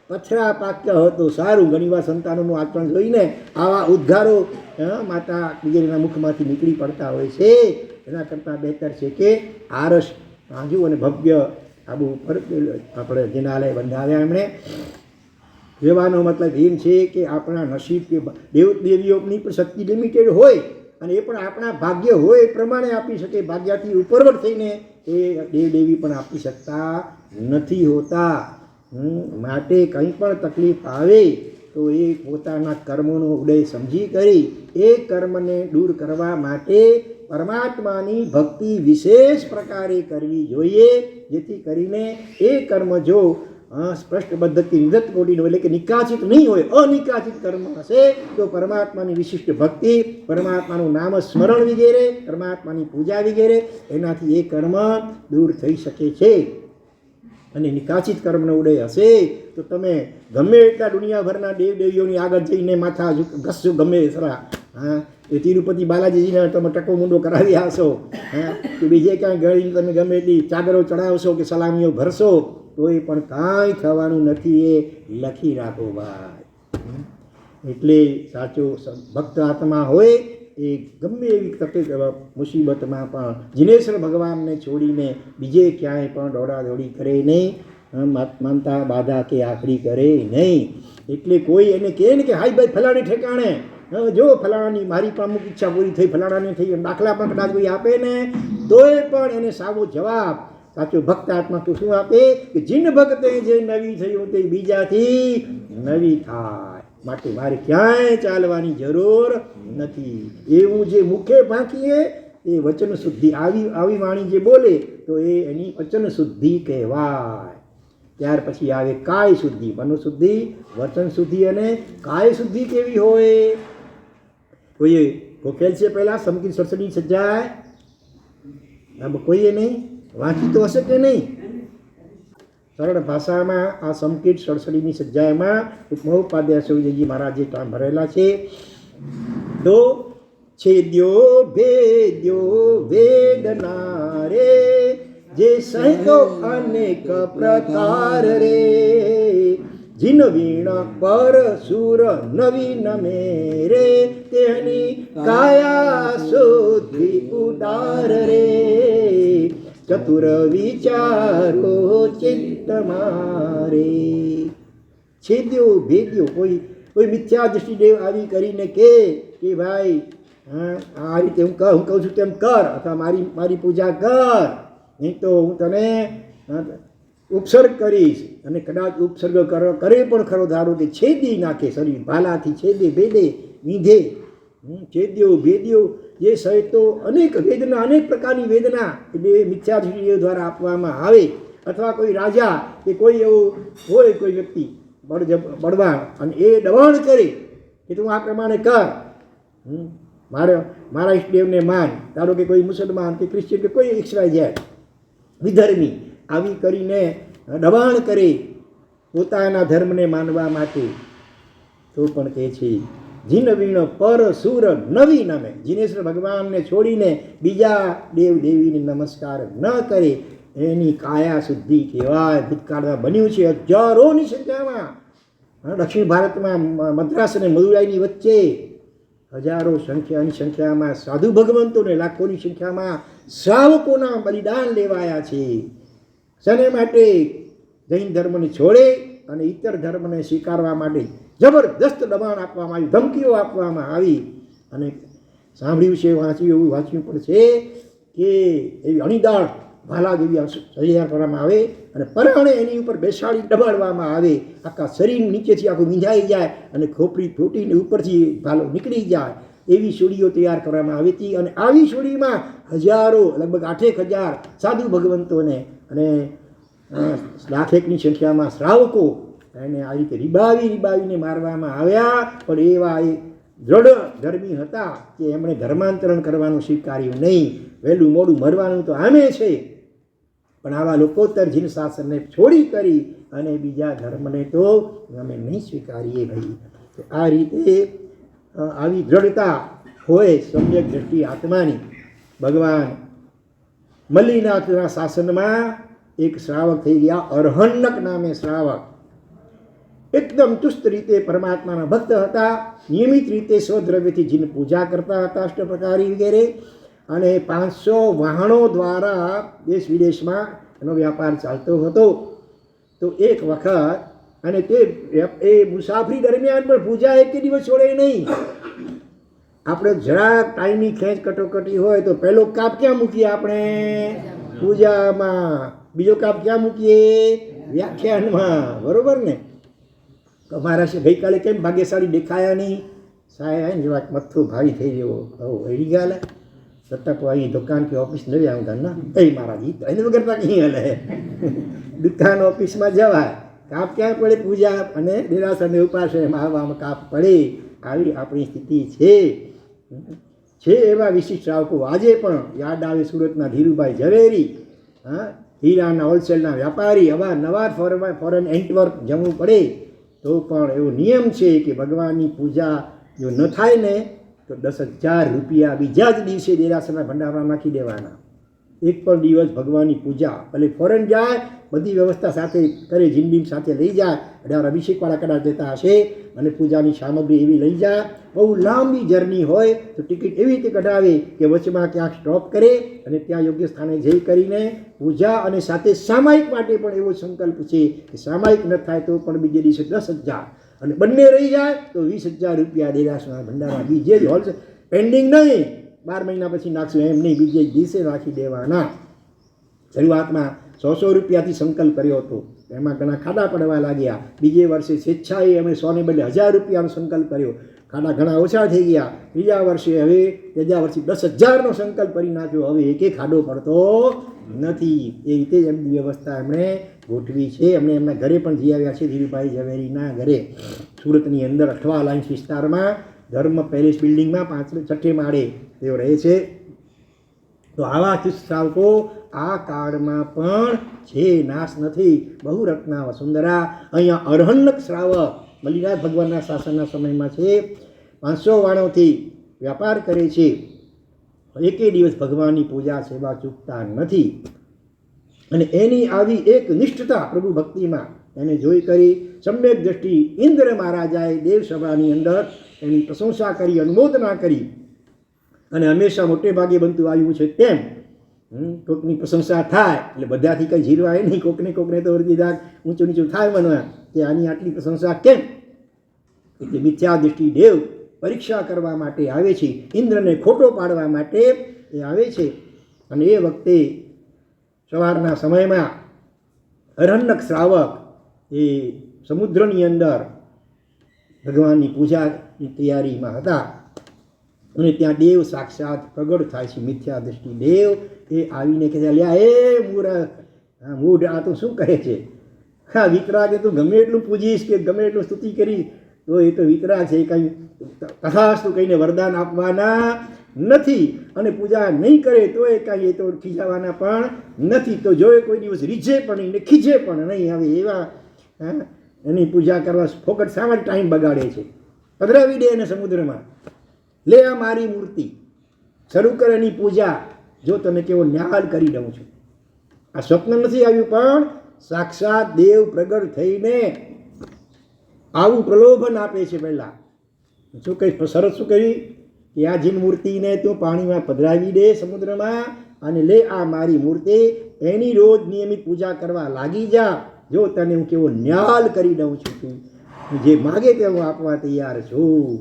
S1: પથરા પાક્યા હતો સારું. ઘણીવાર સંતાનોનું આચરણ જોઈને આવા ઉદ્ગારો માતા વગેરેના મુખમાંથી નીકળી પડતા હોય છે. એના કરતાં બહેતર છે કે આરસ આજુ અને ભવ્ય આબુ ઉપર આપણે જિનાલય બંધાવ્યા એમણે. કહેવાનો મતલબ એમ છે કે આપણા નસીબ કે દેવ દેવીઓની પણ શક્તિ લિમિટેડ હોય અને એ પણ આપણા ભાગ્ય હોય એ પ્રમાણે આપી શકે. ભાગ્યથી ઉપરવટ થઈને એ દેવ દેવી પણ આપી શકતા નથી હોતા. માટે કંઈ પણ તકલીફ આવે તો એ પોતાના કર્મોનો ઉદય સમજી કરી એ કર્મને દૂર કરવા માટે પરમાત્માની ભક્તિ વિશેષ પ્રકારે કરવી જોઈએ, જેથી કરીને એ કર્મ જો સ્પષ્ટ પદ્ધતિ નિદત્ત કોટીનો એટલે કે નિકાચિત નહીં હોય, અનિકાચિત કર્મ હશે તો પરમાત્માની વિશિષ્ટ ભક્તિ, પરમાત્માનું નામ સ્મરણ વગેરે, પરમાત્માની પૂજા વગેરે એનાથી એ કર્મ દૂર થઈ શકે છે. અને નિકાચિત કર્મનો ઉદય હશે તો તમે ગમે એટલા દુનિયાભરના દેવ દેવીઓની આગળ જઈને માથા ઘસશો ગમે સરા, એ તિરુપતિ બાલાજીને તમે ટકો મૂંડો કરાવી આવશો, કે બીજે ક્યાંય ગળી તમે ગમે એટલી ચાદરો ચડાવશો કે સલામીઓ ભરશો તો એ પણ કાંઈ થવાનું નથી. એ લખી રાખો ભાઈ. એટલે સાચો ભક્ત આત્મા હોય એ ગમે એવી તકલીફ મુસીબતમાં પણ જીનેશ્વર ભગવાનને છોડીને બીજે ક્યાંય પણ દોડાદોડી કરે નહીં, માનતા બાધા કે આખરી કરે નહીં. એટલે કોઈ એને કહે ને કે હાઈ ભાઈ ફલાણી ઠેકાણે જો ફલાણાની મારી પણ અમુક ઈચ્છા પૂરી થઈ, ફલાણાની થઈ, દાખલા પણ કદાચ કોઈ આપે ને તોય પણ એને સાવો જવાબ સાચો ભક્ત આત્મા તો શું આપે કે જીન ભક્તે જે નવી થયું તે બીજાથી નવી થાય. માટે મારે ક્યાંય ચાલવાની જરૂર નથી. એવું જે મુખે ભાંકીએ એ વચન શુદ્ધિ, આવી વાણી જે બોલે તો એ એની વચન શુદ્ધિ કહેવાય. ત્યાર પછી આવે કાય શુદ્ધિ, મનો શુદ્ધિ, વચન શુદ્ધિ અને કાય શુદ્ધિ કેવી હોય? કોઈએ ગોખેલ છે પહેલાં સમકીન સરસડી સજાય? કોઈએ નહીં વાંચી તો હશે કે નહીં? સરળ ભાષામાં આ સંકીર્ત સડસડીની સજ્જાયમાં ઉપમહોપાધ્યાય સૌજીજી મહારાજે કામ ભરેલા છે. તો છેદ્યો ભેદ્યો વેદના રે, જે સહેતો અનેક પ્રકાર રે, જીન વીણ પર સુર નવીન મેરે, તેની કાયા શુદ્ધિ ઉદાર રે, ચતુર વિચારો ચિત્ત મારે. છેદ્યો ભેદ્યો, કોઈ મિથ્યા દૃષ્ટિદેવ આવી કરીને કે ભાઈ આ રીતે હું કહું છું તેમ કર, અથવા મારી પૂજા કર, નહીં તો હું તને ઉપસર્ગ કરીશ. અને કદાચ ઉપસર્ગ કરે પણ ખરો ધારો કે છેદી નાખે શરીર, ભાલાથી છેદે ભેદે વીંધે. છેદ્યો ભેદ્યો જે સહેતો અનેક વેદના, અનેક પ્રકારની વેદના એટલે મિથ્યા દૃષ્ટિદેવ દ્વારા આપવામાં આવે. અથવા કોઈ રાજા કે કોઈ એવું હોય કોઈ વ્યક્તિ બળવાન અને એ દબાણ કરે કે તું આ પ્રમાણે કર, મારા ઈષ્ટદેવને માન. ધારો કે કોઈ મુસલમાન કે ક્રિશ્ચિયન કે કોઈ XYZ વિધર્મી આવી કરીને દબાણ કરે પોતાના ધર્મને માનવા માટે, તો પણ કહે છે જીન વીણ પર સુર નવી નમે, જીનેશ્વર ભગવાનને છોડીને બીજા દેવ દેવીને નમસ્કાર ન કરે એની કાયા શુદ્ધિ કહેવાય. ભૂતકાળમાં બન્યું છે હજારોની સંખ્યામાં. દક્ષિણ ભારતમાં મદ્રાસ અને મદુરાઈની વચ્ચે હજારો સંખ્યામાં સાધુ ભગવંતોને લાખોની સંખ્યામાં શ્રાવકોના બલિદાન લેવાયા છે. શને માટે? જૈન ધર્મને છોડે અને ઇતર ધર્મને સ્વીકારવા માટે જબરદસ્ત દબાણ આપવામાં આવ્યું, ધમકીઓ આપવામાં આવી. અને સાંભળ્યું છે, વાંચ્યું પણ છે કે એવી અણીદાળ ભાલા જેવી તૈયાર કરવામાં આવે અને પરાણે એની ઉપર બેસાડી દબાડવામાં આવે, આખા શરીર નીચેથી આખું મીંજાઈ જાય અને ખોપરી ફૂટીને ઉપરથી ભાલો નીકળી જાય એવી સુડીઓ તૈયાર કરવામાં આવી હતી. અને આવી સુડીમાં હજારો, લગભગ 8,000 સાધુ ભગવંતોને અને લાખેકની સંખ્યામાં શ્રાવકો એને આ રીતે રીબાવીને મારવામાં આવ્યા. પણ એવા એ દ્રઢ ધર્મી હતા કે એમણે ધર્માંતરણ કરવાનું સ્વીકાર્યું નહીં. વહેલું મોડું મરવાનું તો આમે છે, પણ આવા લોકોત્તર જીન શાસનને છોડી કરી અને બીજા ધર્મને તો અમે નહીં સ્વીકારીએ ભાઈ. આ રીતે આવી દ્રઢતા હોય સમ્યક દ્રષ્ટિ આત્માની. ભગવાન મલ્લીનાથના શાસનમાં એક શ્રાવક થઈ ગયા, અરહન્નક નામે શ્રાવક. એકદમ ચુસ્ત રીતે પરમાત્માના ભક્ત હતા, નિયમિત રીતે સ્વદ્રવ્યથી જીન પૂજા કરતા હતા, અષ્ટપ્રકારી વગેરે. અને 500 વાહનો દ્વારા દેશ વિદેશમાં એનો વ્યાપાર ચાલતો હતો. તો એક વખત અને એ મુસાફરી દરમિયાન પણ પૂજા એક દિવસ છોડે નહીં. આપણે જરાક ટાઈમની ખેંચ કટોકટી હોય તો પહેલો કાપ ક્યાં મૂકીએ આપણે? પૂજામાં. બીજો કાપ ક્યાં મૂકીએ? વ્યાખ્યાનમાં. બરોબર ને? અમારા ગઈકાલે કેમ ભાગ્યશાળી દેખાયા નહીં? સાહેબ જરાક મથું ભારી થઈ ગયો. એડી ગયા છતાં અહીં દુકાન કે ઓફિસ નથી આવતા ના એ મારા ગીત એને વગર કहीं હલે દુકાન ઓફિસમાં જવાય. કાપ ક્યાં પડે? પૂજા અને દેરાસરને ઉપાસનામાં આવવામાં કાપ પડે. આવી આપણી સ્થિતિ છે. એવા વિશિષ્ટ શ્રાવકો આજે પણ યાદ આવે. સુરતના ધીરુભાઈ ઝવેરી, હીરાના હોલસેલના વ્યાપારી, અવારનવાર ફોરેન એન્ટવર્ક જવું પડે તો પણ એવો નિયમ છે કે ભગવાનની પૂજા જો ન થાય ને તો 10,000 રૂપિયા બીજા જ દિવસે દેરાસરના ભંડારમાં નાખી દેવાના. એક પણ દિવસ ભગવાનની પૂજા ભલે ફોરેન જાય, બધી વ્યવસ્થા સાથે કરે, જિંદગી સાથે લઈ જાય. 18 અભિષેકવાળા કદાચ દેતા હશે અને પૂજાની સામગ્રી એવી લઈ જાય. બહુ લાંબી જર્ની હોય તો ટિકિટ એવી રીતે કઢાવે કે વચમાં ક્યાંક સ્ટોપ કરે અને ત્યાં યોગ્ય સ્થાને જઈ કરીને પૂજા. અને સાથે સામાયિક માટે પણ એવો સંકલ્પ છે કે સામાયિક ન થાય તો પણ બીજે દિવસે 10,000 અને બંને રહી જાય તો 20,000 રૂપિયા દેરાસરના ભંડારમાં બીજે જ હોલસેલ પેન્ડિંગ નહીં. 12 મહિના પછી નાખશું એમ નહીં, બીજે દિવસે રાખી દેવાના. શરૂઆતમાં 100 રૂપિયાથી સંકલ્પ કર્યો હતો, એમાં ઘણા ખાડા પડવા લાગ્યા. બીજે વર્ષે સ્વેચ્છાએ અમે 100 ને બદલે 1000 રૂપિયાનો સંકલ્પ કર્યો. ખાડા ઘણા ઓછા થઈ ગયા. ત્રીજા વર્ષે 10,000નો સંકલ્પ કરી નાખ્યો. હવે એક ખાડો પડતો નથી. એ રીતે જ એમની વ્યવસ્થા એમણે ગોઠવી છે. અમને એમના ઘરે પણ જઈ આવ્યા છે, ધીરુભાઈ ઝવેરીના ઘરે. સુરતની અંદર અઠવા લાઇન્સ વિસ્તારમાં ધર્મ પેલેસ બિલ્ડિંગમાં 6 માળે તેઓ રહે છે. તો આવા શ્રાવકો આ કાળમાં પણ છે, નાશ નથી. બહુ રત્ના વસુંધરા. અહીંયા અરહન્નક શ્રાવક બલિરાજ ભગવાનના શાસનના સમયમાં છે. 500 વાણોથી વ્યાપાર કરે છે. એકે દિવસ ભગવાનની પૂજા સેવા ચૂકતા નથી. અને એની આવી એક નિષ્ઠતા પ્રભુ ભક્તિમાં એને જોઈ કરી સમ્યક દ્રષ્ટિ ઇન્દ્ર મહારાજાએ દેવસભાની અંદર એની પ્રશંસા કરી, અનુમોદના કરી. અને હંમેશા મોટે ભાગે બનતું આવ્યું છે તેમ કોકની પ્રશંસા થાય એટલે બધાથી કંઈ ઝીરવાય નહીં. કોકને તો અરજીદાર ઊંચું નીચું થાય મનવા કે આની આટલી પ્રશંસા કેમ? એટલે મિથ્યા દ્રષ્ટિ દેવ પરીક્ષા કરવા માટે આવે છે, ઇન્દ્રને ખોટો પાડવા માટે એ આવે છે. અને એ વખતે સવારના સમયમાં અરહન્નક શ્રાવક એ સમુદ્રની અંદર ભગવાનની પૂજાની તૈયારીમાં હતા. અને ત્યાં દેવ સાક્ષાત પ્રગટ થાય છે. મિથ્યા દ્રષ્ટિ દેવ એ આવીને કહે લ્યા એ મૂઢ આ તો શું કહે છે? હા વિતરાગે તું ગમે એટલું પૂજીશ કે ગમે એટલું સ્તુતિ કરીશ તો એ તો વિતરાગ છે, કંઈ તથાસ્તુ કહીને વરદાન આપવાના નથી. અને પૂજા નહીં કરે તો એ કાંઈ એ તો ખીજાવાના પણ નથી. તો જો એ કોઈ દિવસ રીઝે પણ નહીં ને ખીજે પણ નહીં. હવે એવા એની પૂજા કરવા ફોકટ સામાન્ય ટાઈમ બગાડે છે. પધરાવી દે એને સમુદ્રમાં. લે આ મારી મૂર્તિ, શરૂ કરે એની પૂજા. જો તમે કેવો ન્યાલ કરી દઉં છું. આ સ્વપ્ન નથી આવ્યું પણ સાક્ષાત દેવ પ્રગટ થઈને આવું પ્રલોભન આપે છે. પહેલાં શું કહી શરત શું કરી કે આ જીન મૂર્તિને તું પાણીમાં પધરાવી દે સમુદ્રમાં અને લે આ મારી મૂર્તિ, એની રોજ નિયમિત પૂજા કરવા લાગી જા. જો તને હું કેવો ન્યાલ કરી દઉં છું, તું જે માગે તે હું આપવા તૈયાર છું.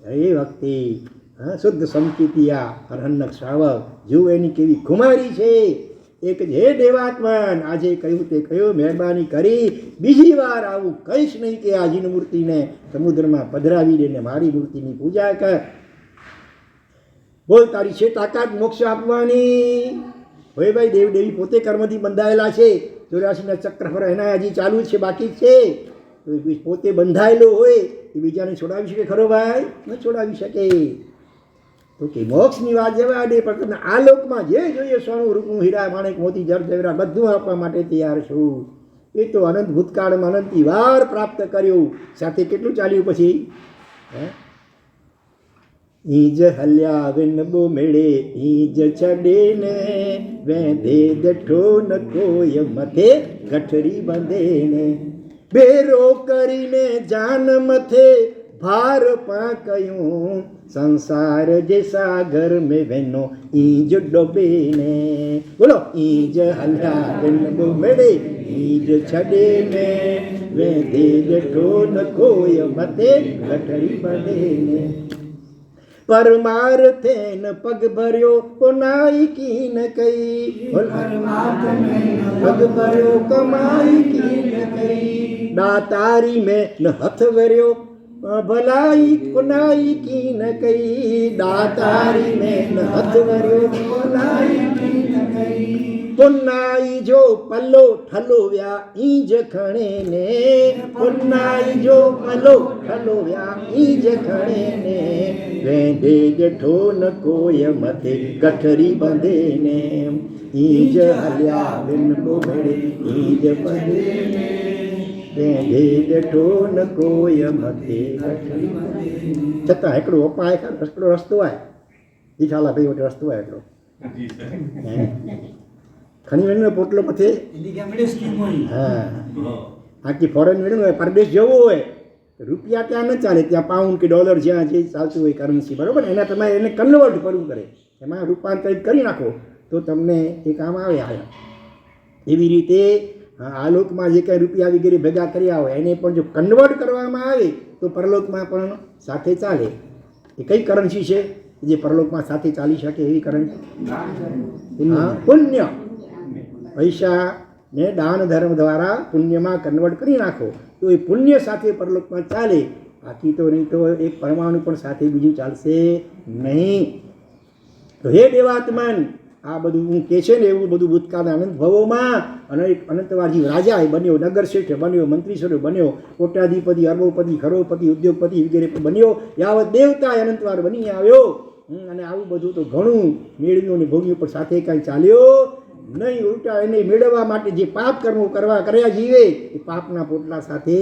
S1: એ વખતે શુદ્ધ સંકિતિયા અરહન્નક શ્રાવક જો એની કેવી કુમારી છે. એક જ હે દેવાત્મન, આજે કહ્યું તે કહ્યું, મહેરબાની કરી બીજી વાર આવું કહીશ નહીં કે આ જીન મૂર્તિને સમુદ્રમાં પધરાવી દે ને મારી મૂર્તિની પૂજા કર. બોલ તારી છે તાકાત મોક્ષ આપવાની? હોય ભાઈ, દેવદેવી પોતે કર્મથી બંધાયેલા છે. 84ના ચક્ર પર એના હજી ચાલુ છે, બાકી છે. તો પોતે બંધાયેલો હોય એ બીજાને છોડાવી શકે ખરો ભાઈ? ન છોડાવી શકે. તો કે મોક્ષની વાત જવા દે, પણ તમને આ લોકમાં જે જોઈએ સોનું રૂપનું હીરા માણેક મોતી જર જવેરા બધું આપવા માટે તૈયાર છું. એ તો અનંત ભૂતકાળમાં અનંતી વાર પ્રાપ્ત કર્યું. સાથે કેટલું ચાલ્યું પછી? ઈજ હલ્યા વિનબો મેળે ઈજ છડે ને વેંધે દઠો ન કોઈ મથે ગઠરી બંધે ને બેરો કરીને જાન મથે फार पाकयूं संसार जे सागर में वेनो ईज डोबे ने बोलो ईज हल्या बिन बुमड़े ईज छड़े में वेंदे ॾिठो न कोई मथे गठड़ी बंधे ने परमार्थे न पग भरियो पुनाई कीन कई पग भरियो कमाई कीन कई दातारी में न हथ भरियो भलाई पुनाई कीन कई दातारी में न हथ भरियो भलाई कीन कई पुनाई जो पलो ठलो व्या ईज खणे ने पुनाई जो पलो ठलो व्या ईज खणे ने वेंदे ॾिठो न कोई मथे गठरी बंधे ने ईज हलिया बिन बुमड़े ईज बंधे ने वेंदे ॾिठो न कोई मथे गठरी बंधे छतां हिकिड़ो उपाय हिकिड़ो रस्तो आहे जीठाला भाई वटि रस्तो आहे हिकिड़ो खणी वञो पोटलो मथे હા આખી ફોરેન મેળવ્યું હોય પરદેશ જવું હોય રૂપિયા ત્યાં ન ચાલે ત્યાં પાઉન્ડ કે ડોલર જ્યાં જે ચાલતું હોય કરન્સી બરાબર એના તમારે એને કન્વર્ટ કરવું કરે એમાં રૂપાંતરિત કરી નાખો તો તમને એ કામ આવે આ એવી રીતે આ લોકમાં જે કાંઈ રૂપિયા વગેરે ભેગા કર્યા હોય એને પણ જો કન્વર્ટ કરવામાં આવે તો પરલોકમાં પણ સાથે ચાલે એ કઈ કરન્સી છે જે પરલોકમાં સાથે ચાલી શકે એવી કરન્સી હા પુણ્ય પૈસા ને દાન ધર્મ દ્વારા પુણ્યમાં કન્વર્ટ કરી નાખો તો એ પુણ્ય સાથે પરલોકમાં ચાલે બાકી તો નહીં તો એક પરમાણુ પણ સાથે બીજું ચાલશે નહીં તો હે દેવાત્મન આ બધું હું કહે છે ને એવું બધું ભૂતકાળના અનંત ભવોમાં અને એક અનંતવાજી રાજા બન્યો નગર શેઠ બન્યો મંત્રીશ્વર બન્યો કોટ્યાધિપતિ અરબોપતિ ખરોપતિ ઉદ્યોગપતિ વગેરે બન્યો યાવત દેવતા અનંતવાર બની આવ્યો અને આવું બધું તો ઘણું મેળવ્યું અને ભોગ્યું પણ સાથે કાંઈ ચાલ્યો નહીં ઉલટા એને મેળવવા માટે જે પાપ કર્મો કર્યા જીવે એ પાપના પોટલા સાથે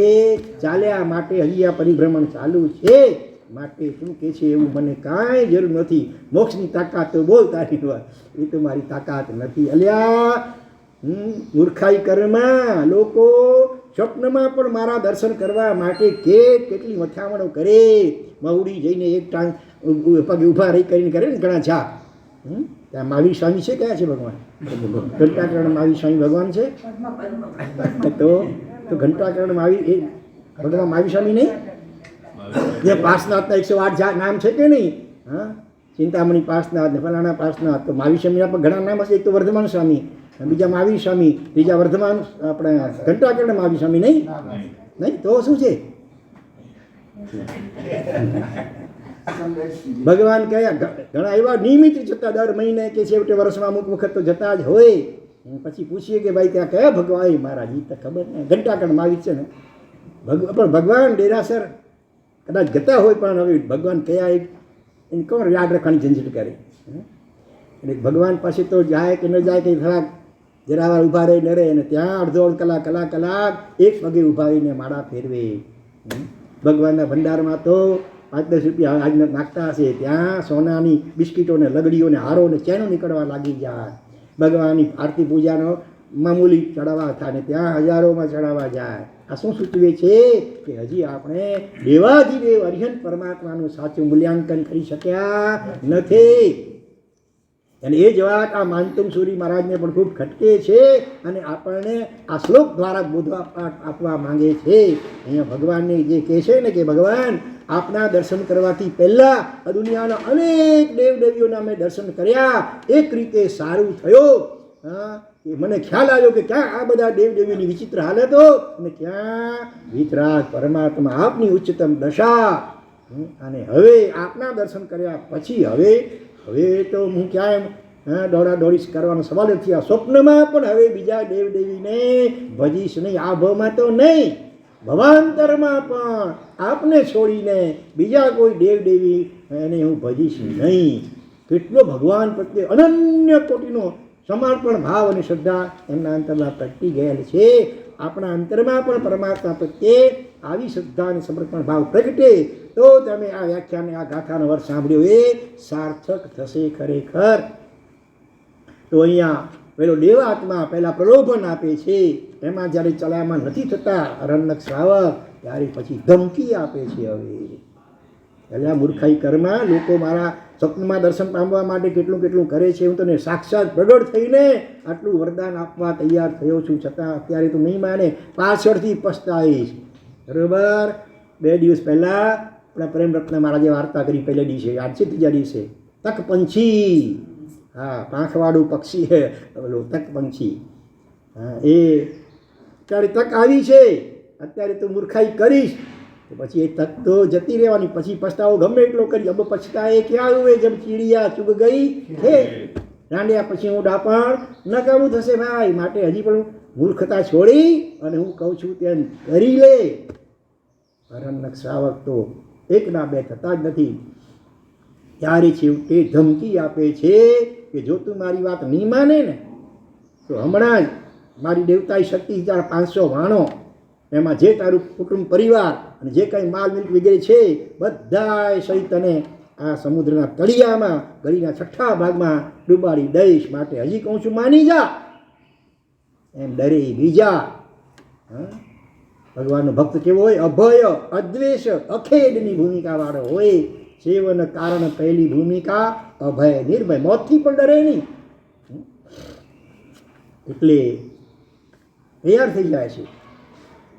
S1: ચાલ્યા માટે હજી આ પરિભ્રમણ ચાલુ છે માટે શું કહે છે એવું મને કાંઈ જરૂર નથી મોક્ષની તાકાત તો બોલ તારી વાત એ તો મારી તાકાત નથી અલ્યા મૂર્ખાઈ કર્મમાં લોકો સ્વપ્નમાં પણ મારા દર્શન કરવા માટે કેટલી મથામણો કરે મહુડી જઈને એક ટાંગ પગે ઊભા રહી કરીને કરે ને ઘણા જા ત્યાં મહાવીર સ્વામી છે કયા છે ભગવાન ઘંટાકરણ મહાવીર સ્વામી ભગવાન છે તો ઘંટાકરણ મહાવીર એ ભગવાન મહાવીર સ્વામી નહીં જે પાર્શનાથના 108 નામ છે કે નહીં હા ચિંતામણી પાર્શનાથ ને ફલાણા પાર્શનાથ તો મહાવીર સ્વામીના પણ ઘણા નામ હશે એક તો વર્ધમાન સ્વામી બીજા મહાવીર સ્વામી ત્રીજા વર્ધમાન આપણે ઘંટાકરણ મહાવીર સ્વામી નહીં નહીં તો શું છે ભગવાન કયા ઘણા એવા નિયમિત જતા દર મહિને કે છેવટે વર્ષમાં અમુક વખત તો જતા જ હોય પછી પૂછીએ કે ભાઈ ત્યાં કયા ભગવાન મહારાજ એ તો ખબર નહીં ઘંટાકરણ મહાવીર છે ને પણ ભગવાન ડેરાસર કદાચ જતા હોય પણ હવે ભગવાન કયા એને કોણ યાદ રાખવાની ઝંઝટ કરે એટલે ભગવાન પાસે તો જાય કે ન જાય કે થોડાક જરાવાર ઊભા રહી ન રહે અને ત્યાં અડધો કલાક એક પગે ઊભા રહીને માળા ફેરવે ભગવાનના ભંડારમાં તો 5-10 રૂપિયા આજના નાખતા હશે ત્યાં સોનાની બિસ્કીટોને લગડીઓને હારોને ચેનો નીકળવા લાગી જાય ભગવાનની આરતી પૂજાનો મામૂલી ચડાવવા થાય ને ત્યાં હજારોમાં ચડાવવા જાય આ શું સૂચવે છે કે હજી આપણે દેવાધિદેવ અરિહંત પરમાત્માનું સાચું મૂલ્યાંકન કરી શક્યા નથી અને એ જ વાત આ માનતુમ સૂરી મહારાજને પણ ખૂબ ખટકે છે અને આપણને આ શ્લોક દ્વારા બોધ આપવા માંગે છે અહીંયા ભગવાનને જે કહે છે ને કે ભગવાન આપના દર્શન કરવાથી પહેલાં આ દુનિયાના અનેક દેવદેવીઓના મેં દર્શન કર્યા એક રીતે સારું થયો હા કે મને ખ્યાલ આવ્યો કે ક્યાં આ બધા દેવદેવીઓની વિચિત્ર હાલતો અને ક્યાં વિતરાગ પરમાત્મા આપની ઉચ્ચતમ દશા અને હવે આપના દર્શન કર્યા પછી હવે તો હું ક્યાંય દોડાદોડી કરવાનો સવાલ નથી આ સ્વપ્નમાં પણ હવે બીજા દેવદેવીને ભજીશ નહીં આ ભવમાં તો નહીં ભવાંતરમાં પણ આપને છોડીને બીજા કોઈ દેવદેવી એને હું ભજીશ નહીં કેટલો ભગવાન પ્રત્યે અનન્ય કોટીનો સમર્પણ ભાવ અને શ્રદ્ધા એમના અંતરમાં પ્રગટી ગયેલ છે આપણા અંતરમાં પણ પરમાત્મા પ્રત્યે આવી શ્રદ્ધા અને સમર્પણ ભાવ પ્રગટે તો તમે આ વ્યાખ્યાને આ ગાથાનો વર્ગ સાંભળ્યો એ સાર્થક થશે ખરેખર તો અહીંયા પેલો દેવાત્મા પહેલાં પ્રલોભન આપે છે એમાં જ્યારે ચલાયમાન નથી થતા રણક શ્રાવક ત્યારે પછી ધમકી આપે છે હવે એટલે મૂર્ખાઈ કર્મા લોકો મારા સ્વપ્નમાં દર્શન પામવા માટે કેટલું કેટલું કરે છે. હું તને સાક્ષાત પ્રગટ થઈને આટલું વરદાન આપવા તૈયાર થયો છું, છતાં અત્યારે તું નહીં માને, પાછળથી પસ્તાવીશ. બરાબર. 2 દિવસ પહેલાં આપણા પ્રેમરત્ન મહારાજે વાર્તા કરી પહેલા દિવસે, આજ છે ત્રીજા દિવસે. તક પંછી, હા, પાંખવાળું પક્ષી હે પેલું તક પંછી. હા, એ અત્યારે તક આવી છે, અત્યારે તું મૂર્ખાઈ કરીશ તો પછી એ તક તો જતી રહેવાની. પછી પછતાવો ગમે એટલો કરી, अब પછતાએ ક્યાં हुए जब ચીડિયા ચુગ ગઈ હે. રાંડ્યા પછી હું ડાપણ ન કરવું થશે ભાઈ. માટે હજી પણ મૂર્ખતા છોડી અને હું કહું છું તેમ કરી લે. હરણનક શ્રાવક તો એકના બે થતા જ નથી. ત્યારે છેવટે ધમકી આપે છે કે જો તું મારી વાત નહીં માને ને તો હમણાં જ મારી દેવતાઈ શક્તિ 500 વાણો, એમાં જે તારું કુટુંબ પરિવાર અને જે કંઈ માલ મિલ્ક વગેરે છે બધાય સહિત તને આ સમુદ્રના તળિયામાં ગળીના 6ઠા ભાગમાં ડૂબાડી દઈશ. માટે હજી કહું છું માની જા. એમ ડરે બીજા. ભગવાનનો ભક્ત કેવો હોય? અભય, અદ્વેષ, અખેડની ભૂમિકાવાળો હોય. સેવન કારણ પહેલી ભૂમિકા અભય, નિર્ભય, મોતથી પણ ડરે નહીં. એટલે તૈયાર થઈ જાય છે.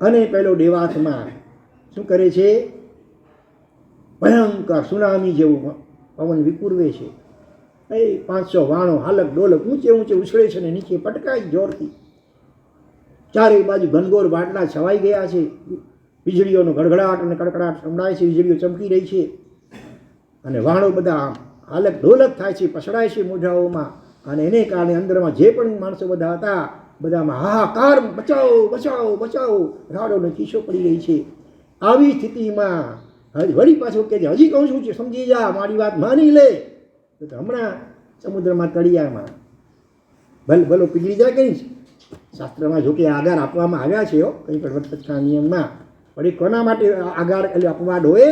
S1: અને પેલો દેવાત્મા શું કરે છે? ભયંકર સુનામી જેવું પવન વિપુરવે છે. એ 500 વાણો હાલક ડોલક ઊંચે ઊંચે ઉછળે છે ને નીચે પટકાય જોરથી. ચારે બાજુ ઘનઘોર બાટલા છવાઈ ગયા છે. વીજળીઓનો ગડગડાટ અને કડકડાટ સંભળાય છે. વીજળીઓ ચમકી રહી છે અને વાણો બધા હાલક ડોલક થાય છે, પસડાય છે મોઢાઓમાં. અને એને કારણે અંદરમાં જે પણ માણસો બધા હતા બધામાં હાહાકાર, બચાવો બચાવો બચાવો, રાડોને ચીસો પડી રહી છે. આવી સ્થિતિમાં વળી પાછું કે હજી કહું છું સમજી જા, મારી વાત માની લે. તો હમણાં સમુદ્રમાં તળિયામાં ભલો પીગળી જાય કંઈ. શાસ્ત્રમાં જોકે આગાર આપવામાં આવ્યા છે કંઈ પણ વટપચકા નિયમમાં. વળી કોના માટે આગાર એટલે અપવાદ હોય?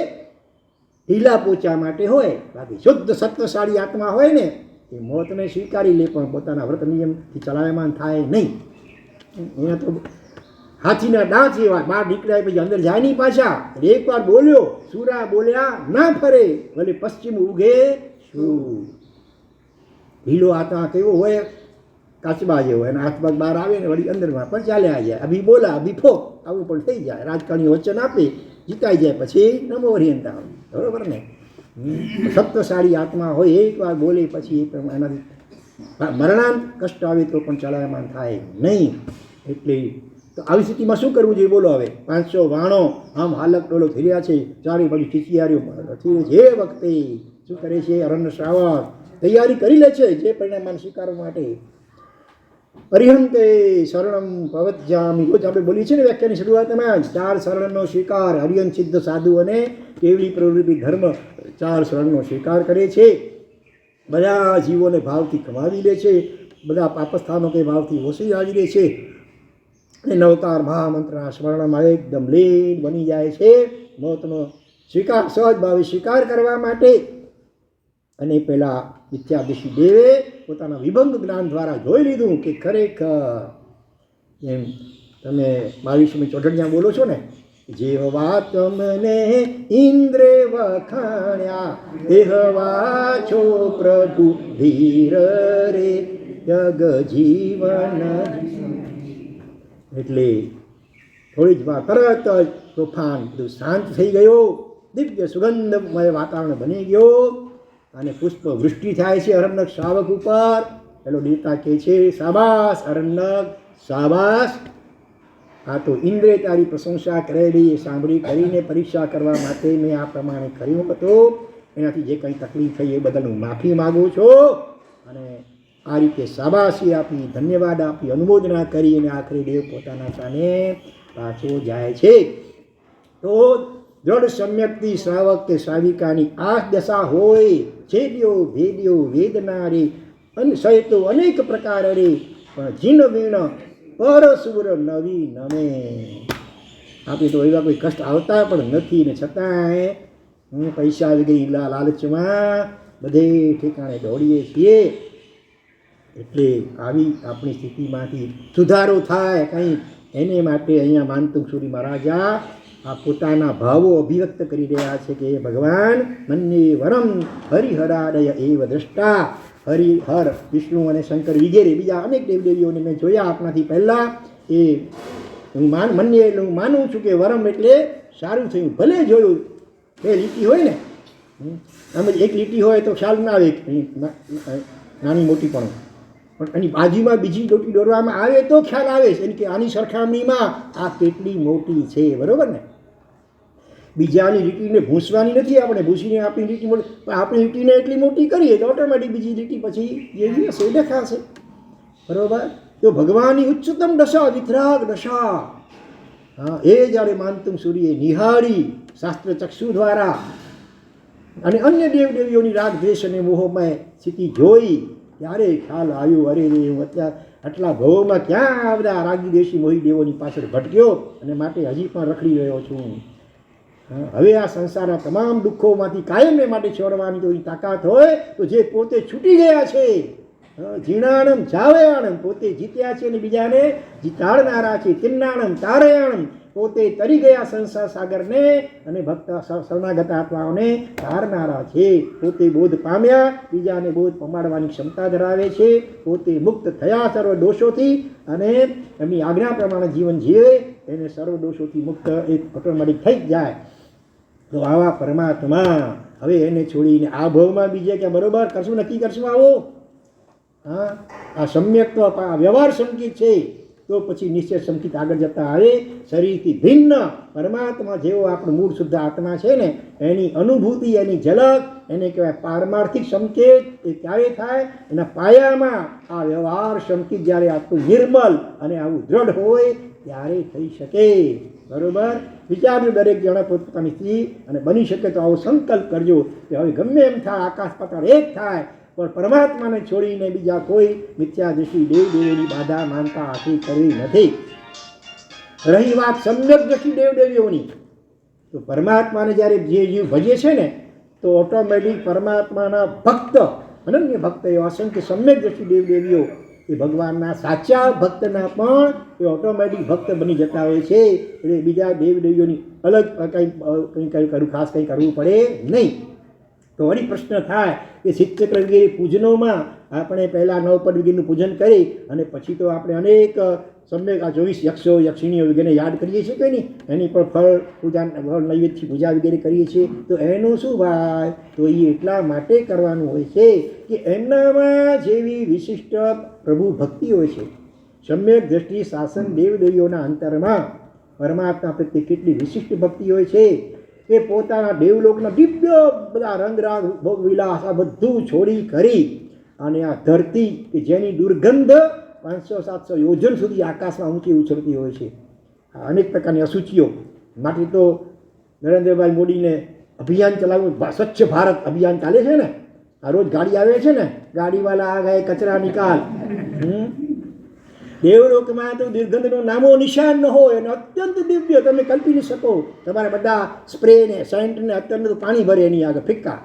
S1: ઢીલા પોચા માટે હોય. બાકી શુદ્ધ સત્વશાળી આત્મા હોય ને એ મોતને સ્વીકારી લે પણ પોતાના વ્રત નિયમથી ચલાયમાન થાય નહીં. અહીંયા તો હાથીના દાંત એવા, બહાર નીકળ્યા પછી અંદર જાય નહીં પાછા. એકવાર બોલ્યો, સુરા બોલ્યા ના ફરે, ભલે પશ્ચિમ ઉગે શું. ઢીલો આત્મા કેવો હોય? કાચબા જેવો. એના હાથમાં બહાર આવે ને વળી અંદરમાં પણ ચાલ્યા જાય. અભી બોલા અભી ફોક, આવું પણ થઈ જાય. રાજકારણીઓ વચન આપે, જીતાઈ જાય પછી નમો હરિયંતા. બરોબર ને? સત્વશાળી આત્મા હોય એકવાર બોલે પછી એનાથી મરણાંત કષ્ટ આવે તો પણ ચલાયમાન થાય નહીં. એટલે તો આવી સ્થિતિમાં શું કરવું જોઈએ બોલો? હવે 500 વાણો આમ હાલક ડોલક થઈ રહ્યા છે, ચારે બાજુ ચીચિયારીઓ નથી. જે વખતે શું કરે છે? અરણ્ય શ્રાવક તૈયારી કરી લે છે જે પરિણામ સ્વીકારવા માટે. અરિહંતે શરણમ પવજ્જામિ. રોજ આપણે બોલીએ છીએ ને વ્યાખ્યાની શરૂઆતમાં 4 શરણનો સ્વીકાર. હરિહંત સિદ્ધ સાધુ અને કેવલી પ્રવૃત્તિ ધર્મ 4 શરણનો સ્વીકાર કરે છે. બધા જીવોને ભાવથી કમાવી લે છે, બધા પાપસ્થાનો કે ભાવથી ઓછી આવી લે છે. અને નવકાર મહામંત્રના સ્મરણમાં એકદમ લીન બની જાય છે. મોતનો સ્વીકાર સહજ ભાવે સ્વીકાર કરવા માટે. અને પેલા મિથ્યાદિશી દેવે પોતાના વિભંગ જ્ઞાન દ્વારા જોઈ લીધું કે ખરેખર એમ તમે 22મી ચોઠડિયા બોલો છો ને, જેવા તમને ઇન્દ્રે વખાણ્યા તેહવા છો પ્રભુ ધીર રે જગ જીવન. એટલે થોડી જ વાર તરત જ તોફાન બધું શાંત થઈ ગયો. દિવ્ય સુગંધમય વાતાવરણ બની ગયો અને પુષ્પ વૃષ્ટિ થાય છે અરણ્યક શ્રાવક ઉપર. પેલો દેવતા કહે છે શાબાશ અરણ્યક શાબાશ, આ તો ઇન્દ્રે તારી પ્રશંસા કરેલી સાંભળી કરીને પરીક્ષા કરવા માટે મેં આ પ્રમાણે કર્યું હતું. એનાથી જે કંઈ તકલીફ થઈ એ બદલ હું માફી માગું છું. અને આ રીતે શાબાશી આપી, ધન્યવાદ આપી, અનુમોદના કરી અને આખરે દેવ પોતાના સ્થાને પાછો જાય છે. તો દ્રઢ સમ્યક્તિ શ્રાવક કે શ્રાવિકાની આ દશા હોય. છેદ્યો ભેદ્યો વેદના રે સહિતો અનેક પ્રકાર રે પણ જીન વીણ પરસુર નવી નમે. આપણે તો એવા કોઈ કષ્ટ આવતા પણ નથી ને છતાંય પૈસા વગેરે લાલચમાં બધે ઠેકાણે દોડીએ છીએ. એટલે આવી આપણી સ્થિતિમાંથી સુધારો થાય કંઈ એને માટે અહીંયા માનતુંગ સુરી મહારાજા આ પોતાના ભાવો અભિવ્યક્ત કરી રહ્યા છે કે ભગવાન મન્યે વરમ હરિહરાદય એવ દ્રષ્ટા. હરિહર વિષ્ણુ અને શંકર વગેરે બીજા અનેક દેવદેવીઓને મેં જોયા આપણાથી પહેલાં. એ હું માનું છું કે વરમ એટલે સારું થયું. ભલે જોયું 2 લીટી હોય ને, આમ જ 1 લીટી હોય તો ખ્યાલ ના આવે નાની મોટી પણ એની બાજુમાં બીજી લીટી દોરવામાં આવે તો ખ્યાલ આવે છે કે આની સરખામણીમાં આ કેટલી મોટી છે. બરાબર ને? બીજાની લીટીને ભૂંસવાની નથી, આપણે ભૂંસીને આપણી લીટી મોટી, પણ આપણી લીટીને એટલી મોટી કરીએ તો ઓટોમેટિક બીજી લીટી પછી જેવી હશે એ દેખાશે. બરાબર? તો ભગવાનની ઉચ્ચતમ દશા વિતરાગ દશા. હા, એ જ્યારે માનતુમ સૂર્યે નિહાળી શાસ્ત્ર ચક્ષુ દ્વારા અને અન્ય દેવદેવીઓની રાગ દ્વેષ અને મોહમય સ્થિતિ જોઈ ત્યારે ખ્યાલ આવ્યો, અરે રે હું અત્યારે આટલા ભવોમાં ક્યાં આ બધા રાગી દેશી મોહી દેવોની પાછળ ભટક્યો અને માટે હજી પણ રખડી રહ્યો છું. હવે આ સંસારના તમામ દુઃખોમાંથી કાયમને માટે છોડવાની કોઈ તાકાત હોય તો જે પોતે છૂટી ગયા છે, જીણાણમ જાવયાણમ, પોતે જીત્યા છે અને બીજાને જીતાડનારા છે, તિન્નાણમ તારયાણમ, પોતે તરી ગયા સંસાર સાગરને અને ભક્ત શરણાગત આત્માઓને તારનારા છે, પોતે બોધ પામ્યા બીજાને બોધ પમાડવાની ક્ષમતા ધરાવે છે, પોતે મુક્ત થયા સર્વ દોષોથી અને એમની આજ્ઞા પ્રમાણે જીવન જીવે એને સર્વ દોષોથી મુક્ત એક ઓટોમેટિક થઈ જ જાય. તો આવા પરમાત્મા હવે એને છોડીને આ ભાવમાં બીજે ક્યાં બરોબર કરશું, નક્કી કરશું આવો. હા, આ સમ્યક્ત્વ વ્યવહાર સંકિત છે તો પછી નિશ્ચય સંકિત આગળ જતા આવે. શરીરથી ભિન્ન પરમાત્મા જેવો આપણું મૂળ શુદ્ધ આત્મા છે ને એની અનુભૂતિ, એની ઝલક એને કહેવાય પારમાર્થિક સંકેત. એ ક્યારે થાય? એના પાયામાં આ વ્યવહાર સંકિત જ્યારે આટલું નિર્મલ અને આવું દ્રઢ હોય ત્યારે થઈ શકે. બરોબર? વિચારજો દરેક જણા પોતપોતાની સ્થિતિ અને બની શકે તો આવો સંકલ્પ કરજો કે હવે ગમે એમ થાય, આકાશ પાતાળ એક થાય પણ પરમાત્માને છોડીને બીજા કોઈ મિથ્યા દ્રષ્ટિ દેવદેવીઓની બાધા માનતા આખી કરવી નથી. રહી વાત સમ્યક દ્રષ્ટિ દેવદેવીઓની, તો પરમાત્માને જ્યારે જે જીવ ભજે છે ને તો ઓટોમેટિક પરમાત્માના ભક્ત, અનન્ય ભક્ત એવા અસંખ્ય સમ્યક દ્રષ્ટિ દેવદેવીઓ એ ભગવાનના સાચા ભક્તના પણ એ ઓટોમેટિક ભક્ત બની જતા હોય છે. એટલે બીજા દેવદેવીઓની અલગ કંઈ ખાસ કંઈ કરવું પડે નહીં. તો વળી પ્રશ્ન થાય કે સિદ્ધચક્ર વગેરે પૂજનોમાં આપણે પહેલાં નવપદ વગેરેનું પૂજન કરી અને પછી તો આપણે અનેક સમ્યક આ 24 યક્ષો યક્ષિણીઓ વગેરે યાદ કરીએ છીએ કે નહીં, એની પણ ફળ પૂજા ફળ નૈવેદ્યથી પૂજા વગેરે કરીએ છીએ. તો એનું શું ભાઈ? તો એ એટલા માટે કરવાનું હોય છે કે એમનામાં જેવી વિશિષ્ટ પ્રભુ ભક્તિ હોય છે, સમ્યક દ્રષ્ટિ શાસન દેવદેવીઓના અંતરમાં પરમાત્મા પ્રત્યે કેટલી વિશિષ્ટ ભક્તિ હોય છે કે પોતાના દેવલોકના દિવ્ય બધા રંગરાગ ભોગ વિલાસ આ બધું છોડી કરી અને આ ધરતી કે જેની દુર્ગંધ 500-700 યોજન સુધી આકાશમાં ઊંચી ઉછળતી હોય છે, અનેક પ્રકારની અસુચિઓ માટે તો નરેન્દ્રભાઈ મોદીને અભિયાન ચલાવવું, સ્વચ્છ ભારત અભિયાન ચાલે છે ને. આ રોજ ગાડી આવે છે ને, ગાડીવાળા આ ગયા કચરા નિકાલ. દેવલોકમાં તો દુર્ગંધનો નામો નિશાન ન હોય અને અત્યંત દિવ્ય, તમે કલ્પી ન શકો. તમારા બધા સ્પ્રે ને સેન્ટ ને અત્યંત પાણી ભરે એની આગળ ફિક્કા,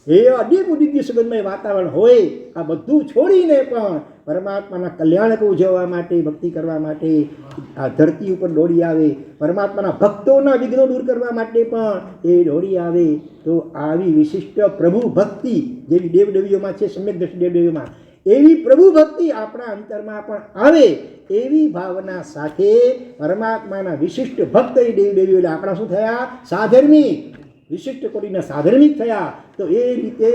S1: એ અદીપ દિવ્ય સુગંધમય વાતાવરણ હોય. આ બધું છોડીને પણ પરમાત્માના કલ્યાણક ઉજવવા માટે, ભક્તિ કરવા માટે આ ધરતી ઉપર દોડી આવે. પરમાત્માના ભક્તોના વિઘ્નો દૂર કરવા માટે પણ એ દોડી આવે. તો આવી વિશિષ્ટ પ્રભુ ભક્તિ જેવી દેવદેવીઓમાં છે, સમ્યક દ્રષ્ટિ દેવદેવીઓમાં, એવી પ્રભુ ભક્તિ આપણા અંતરમાં પણ આવે એવી ભાવના સાથે પરમાત્માના વિશિષ્ટ ભક્ત એ દેવદેવીઓ આપણા શું થયા? સાધર્મિક, વિશિષ્ટ કોટીના સાધર્મિક થયા. તો એ રીતે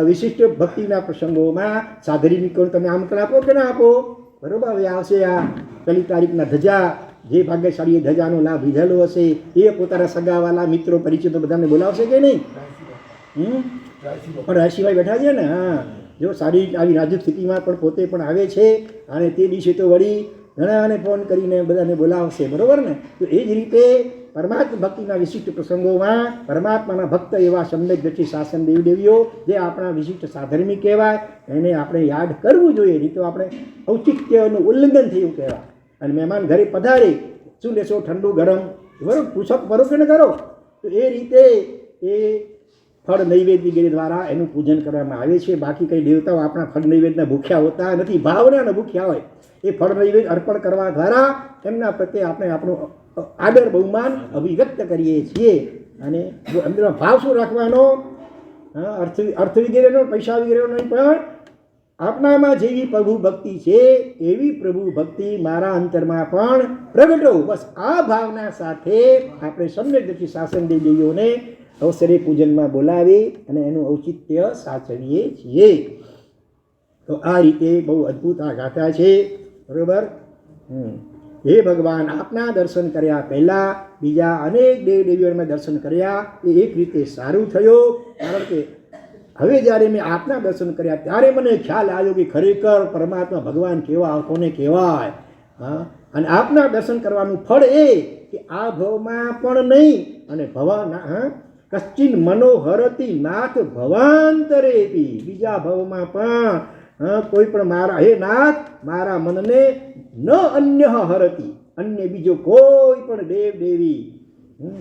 S1: વિશિષ્ટ ભક્તિના પ્રસંગોમાં સાધર્મિકોને તમે આમંત્રણ આપો કે ના આપો? બરોબર? હવે આવશે આ પહેલી તારીખના ધજા, જે ભાગ્યશાળી ધજાનો લાભ લીધેલો હશે એ પોતાના સગાવાલા મિત્રો પરિચિતો બધાને બોલાવશે કે નહીં? પણ રાશિભાઈ બેઠા છે ને. હા, જો સારી આવી રાજ્ય સ્થિતિમાં પણ પોતે પણ આવે છે અને તે દિવસે તો વળી ઘણાને ફોન કરીને બધાને બોલાવશે. બરાબર ને? તો એ જ રીતે પરમાત્મા ભક્તિના વિશિષ્ટ પ્રસંગોમાં પરમાત્માના ભક્ત એવા સમ્યક દ્રષ્ટિ શાસન દેવદેવીઓ જે આપણા વિશિષ્ટ સાધર્મિક કહેવાય એને આપણે યાદ કરવું જોઈએ. નહીં તો આપણે ઔચિત્યનું ઉલ્લંઘન થયું કહેવાય. અને મહેમાન ઘરે પધારે, શું લેશો? ઠંડુ ગરમ, બરાબર, પૂછો પરોક્ષણ કરો. તો એ રીતે એ ફળ નૈવેદ્ય વગેરે દ્વારા એનું પૂજન કરવામાં આવે છે. બાકી કંઈ દેવતાઓ આપણા ફળ નૈવેદ્યના ભૂખ્યા હોતા નથી, ભાવનાના ભૂખ્યા હોય. એ ફળ નૈવેદ્ય અર્પણ કરવા દ્વારા એમના પ્રત્યે આપણે આપણું આદર બહુમાન અભિવ્યક્ત કરીએ છીએ. અને અંદરમાં ભાવ શું રાખવાનો? અર્થ વગેરેનો, પૈસા વગેરેનો નહીં, પણ આપણામાં જેવી પ્રભુ ભક્તિ છે એવી પ્રભુ ભક્તિ મારા અંતરમાં પણ પ્રગટો. બસ આ ભાવના સાથે આપણે સમ્યક શાસન દેવીઓને અવસરે પૂજનમાં બોલાવી અને એનું ઔચિત્ય સાચવીએ છીએ. તો આ રીતે બહુ અદ્ભુત આ ગાથા છે. બરોબર. હે ભગવાન, આપના દર્શન કર્યા પહેલાં બીજા અનેક દેવદેવીઓને મેં દર્શન કર્યા, એ એક રીતે સારું થયું. કારણ કે હવે જ્યારે મેં આપના દર્શન કર્યા ત્યારે મને ખ્યાલ આવ્યો કે ખરેખર પરમાત્મા ભગવાન કેવા, કોને કહેવાય. અને આપના દર્શન કરવાનું ફળ એ કે આ ભવમાં પણ નહીં અને કશ્ચિન મનોહરતી નાથ ભવાંતરેપી, બીજા ભવમાં પણ કોઈ પણ મારા, હે નાથ, મારા મનને ન અન્ય હરતી, અન્ય બીજો કોઈ પણ દેવ દેવી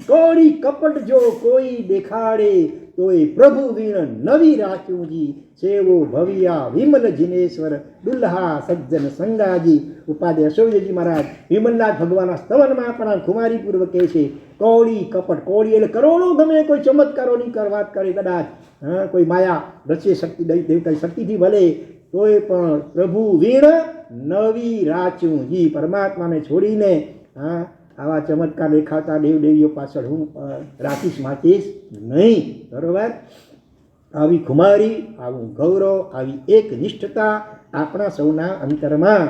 S1: કોળી કપટ જો કોઈ દેખાડે તો એ પ્રભુ વીણ નવી રાચુજી સેવો ભવિયા વિમલ જિનેશ્વર દુલ્હા સજ્જન સંગાજી. ઉપાધ્યાય અશોકજી મહારાજ વિમલનાથ ભગવાનના સ્તવનમાં પણ કુમારી પૂર્વક કહે છે કોળી કપટ. કોળી એટલે કરોડો ગમે કોઈ ચમત્કારોની વાત કરે, કદાચ કોઈ માયા રચે શક્તિ દેવતા શક્તિથી ભલે, તોય પણ પ્રભુ વીણ નવી રાચુજી, પરમાત્માને છોડીને આવા ચમત્કાર દેખાતા દેવદેવીઓ પાછળ હું રાખીશ માચીશ નહીં. બરોબર. આવી ખુમારી, આવું ગૌરવ, આવી એક નિષ્ઠતા આપણા સૌના અંતરમાં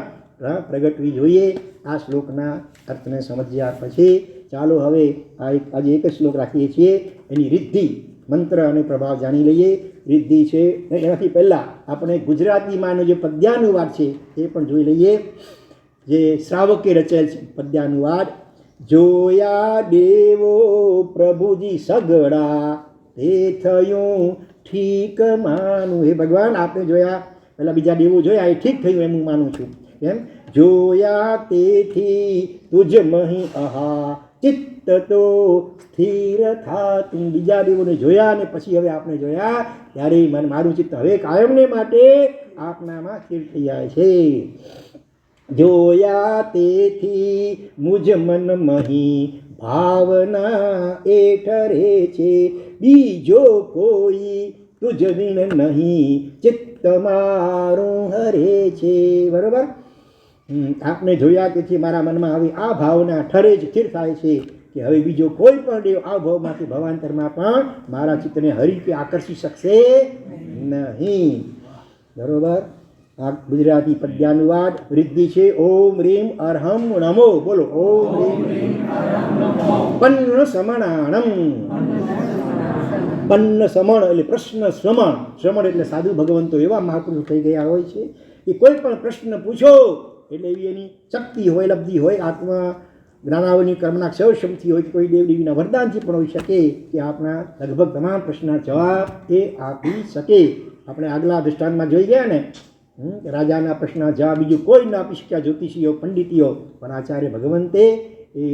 S1: પ્રગટવી જોઈએ. આ શ્લોકના અર્થને સમજ્યા પછી ચાલો હવે આજે એક જ શ્લોક રાખીએ છીએ, એની રિદ્ધિ, મંત્ર અને પ્રભાવ જાણી લઈએ. રિદ્ધિ છે એનાથી પહેલાં આપણે ગુજરાતીમાંનો જે પદ્યાનુવાદ છે એ પણ જોઈ લઈએ, જે શ્રાવકે રચેલ છે પદ્યાનુવાદ. જોયા દેવો પ્રભુજી સગડા, તે થયું ઠીક માનું. હે ભગવાન, આપણે જોયા, પહેલાં બીજા દેવો જોયા, એ ઠીક થયું એમ હું માનું છું. એમ જોયા તેથી તુજ મહી અહા, ચિત્ત તો સ્થિર થાતું. બીજા દેવોને જોયા અને પછી હવે આપણે જોયા ત્યારે મારું ચિત્ત હવે કાયમને માટે આપનામાં સ્થિર થઈ જાય છે. જોયા તેથી મુજ મન મહી ભાવના એ ઠરે છે, બીજો કોઈ તુજ વિન નહીં ચિત્ત મારું હરે છે. બરોબર. આપને જોયા તેથી મારા મનમાં આવી આ ભાવના ઠરે જ સ્થિર થાય છે કે હવે બીજો કોઈ પણ દેવ આ ભાવમાંથી ભવાંતરમાં પણ મારા ચિત્તને હરી કે આકર્ષી શકશે નહીં. બરોબર. આ ગુજરાતી પદ્યાનુવાદ રિદ્ધિ છે. ઓમ રીમ અરહમ નમો. બોલો. ઓમ રીમ પન્ન સમણાણમ. પન્ન સમણ એટલે પ્રશ્ન શ્રમણ. શ્રમણ એટલે સાધુ ભગવંતો એવા મહાપુરુષ થઈ ગયા હોય છે કે કોઈ પણ પ્રશ્ન પૂછો એટલે એવી એની શક્તિ હોય, લબ્ધિ હોય, આત્મા જ્ઞાનાવલી કર્મના ક્ષયક્ષમથી હોય, કોઈ દેવદેવીના વરદાનથી પણ હોઈ શકે કે આપણા લગભગ તમામ પ્રશ્નના જવાબ એ આપી શકે. આપણે આગલા દૃષ્ટાંતમાં જોઈ ગયા ને, રાજાના પ્રશ્નના જવાબ બીજું કોઈ ના આપી શક્યા, જ્યોતિષીઓ, પંડિતીઓ, પણ આચાર્ય ભગવંતે એ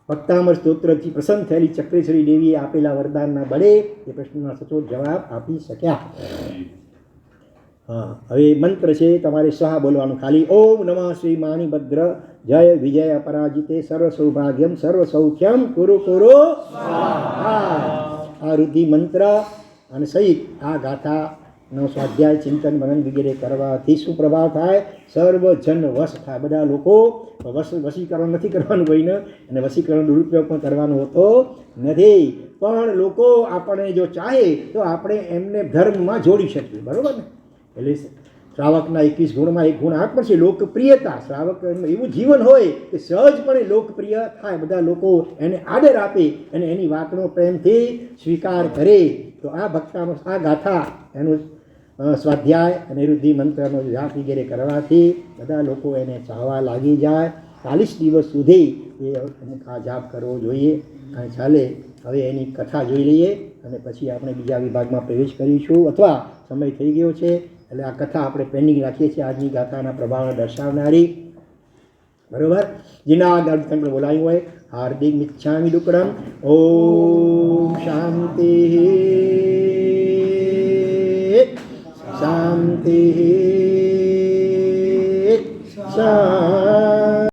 S1: ભક્તામર સ્તોત્રથી પ્રસન્ન થયેલી ચક્રેશ્વરી દેવીએ આપેલા વરદાનના બળે એ પ્રશ્નના સચોટ જવાબ આપી શક્યા. હવે મંત્ર છે, તમારે સ્વાહા બોલવાનું ખાલી. ઓમ નમઃ શ્રી માણીભદ્ર જય વિજય અપરાજિતે સર્વ સૌભાગ્યમ સર્વ સૌખ્યમ કુરુ કુરુ સ્વાહા. આ રુદ્ધિ મંત્ર અને સહિત આ ગાથાનો સ્વાધ્યાય, ચિંતન, મનન વગેરે કરવાથી શું પ્રભાવ થાય? સર્વજન વશ થાય. બધા લોકો વશીકરણ નથી કરવાનું કોઈને, અને વશીકરણ દુરુપયોગ પણ કરવાનો હોતો નથી. પણ લોકો આપણે જો ચાહે તો આપણે એમને ધર્મમાં જોડી શકીએ. બરાબર ને? એટલે શ્રાવકના 21 ગુણમાં એક ગુણ આ પણ છે, લોકપ્રિયતા. શ્રાવક એવું જીવન હોય કે સહજપણે લોકપ્રિય થાય, બધા લોકો એને આદર આપે અને એની વાતનો પ્રેમથી સ્વીકાર કરે. તો આ ભક્તાનો આ ગાથા, એનું સ્વાધ્યાય અને રુદ્ધિ મંત્રનો જાપ વગેરે કરવાથી બધા લોકો એને ચાહવા લાગી જાય. 40 દિવસ સુધી એ આ જાપ કરવો જોઈએ. અને ચાલે હવે એની કથા જોઈ લઈએ અને પછી આપણે બીજા વિભાગમાં પ્રવેશ કરીશું, અથવા સમય થઈ ગયો છે એટલે આ કથા આપણે પેન્ડિંગ રાખીએ છીએ, આજની ગાથાના પ્રભાવને દર્શાવનારી. બરોબર. જેના આગળ બોલાયું હોય હાર્દિક મિચ્છામિ દુક્કડમ. ઓમ શાંતિ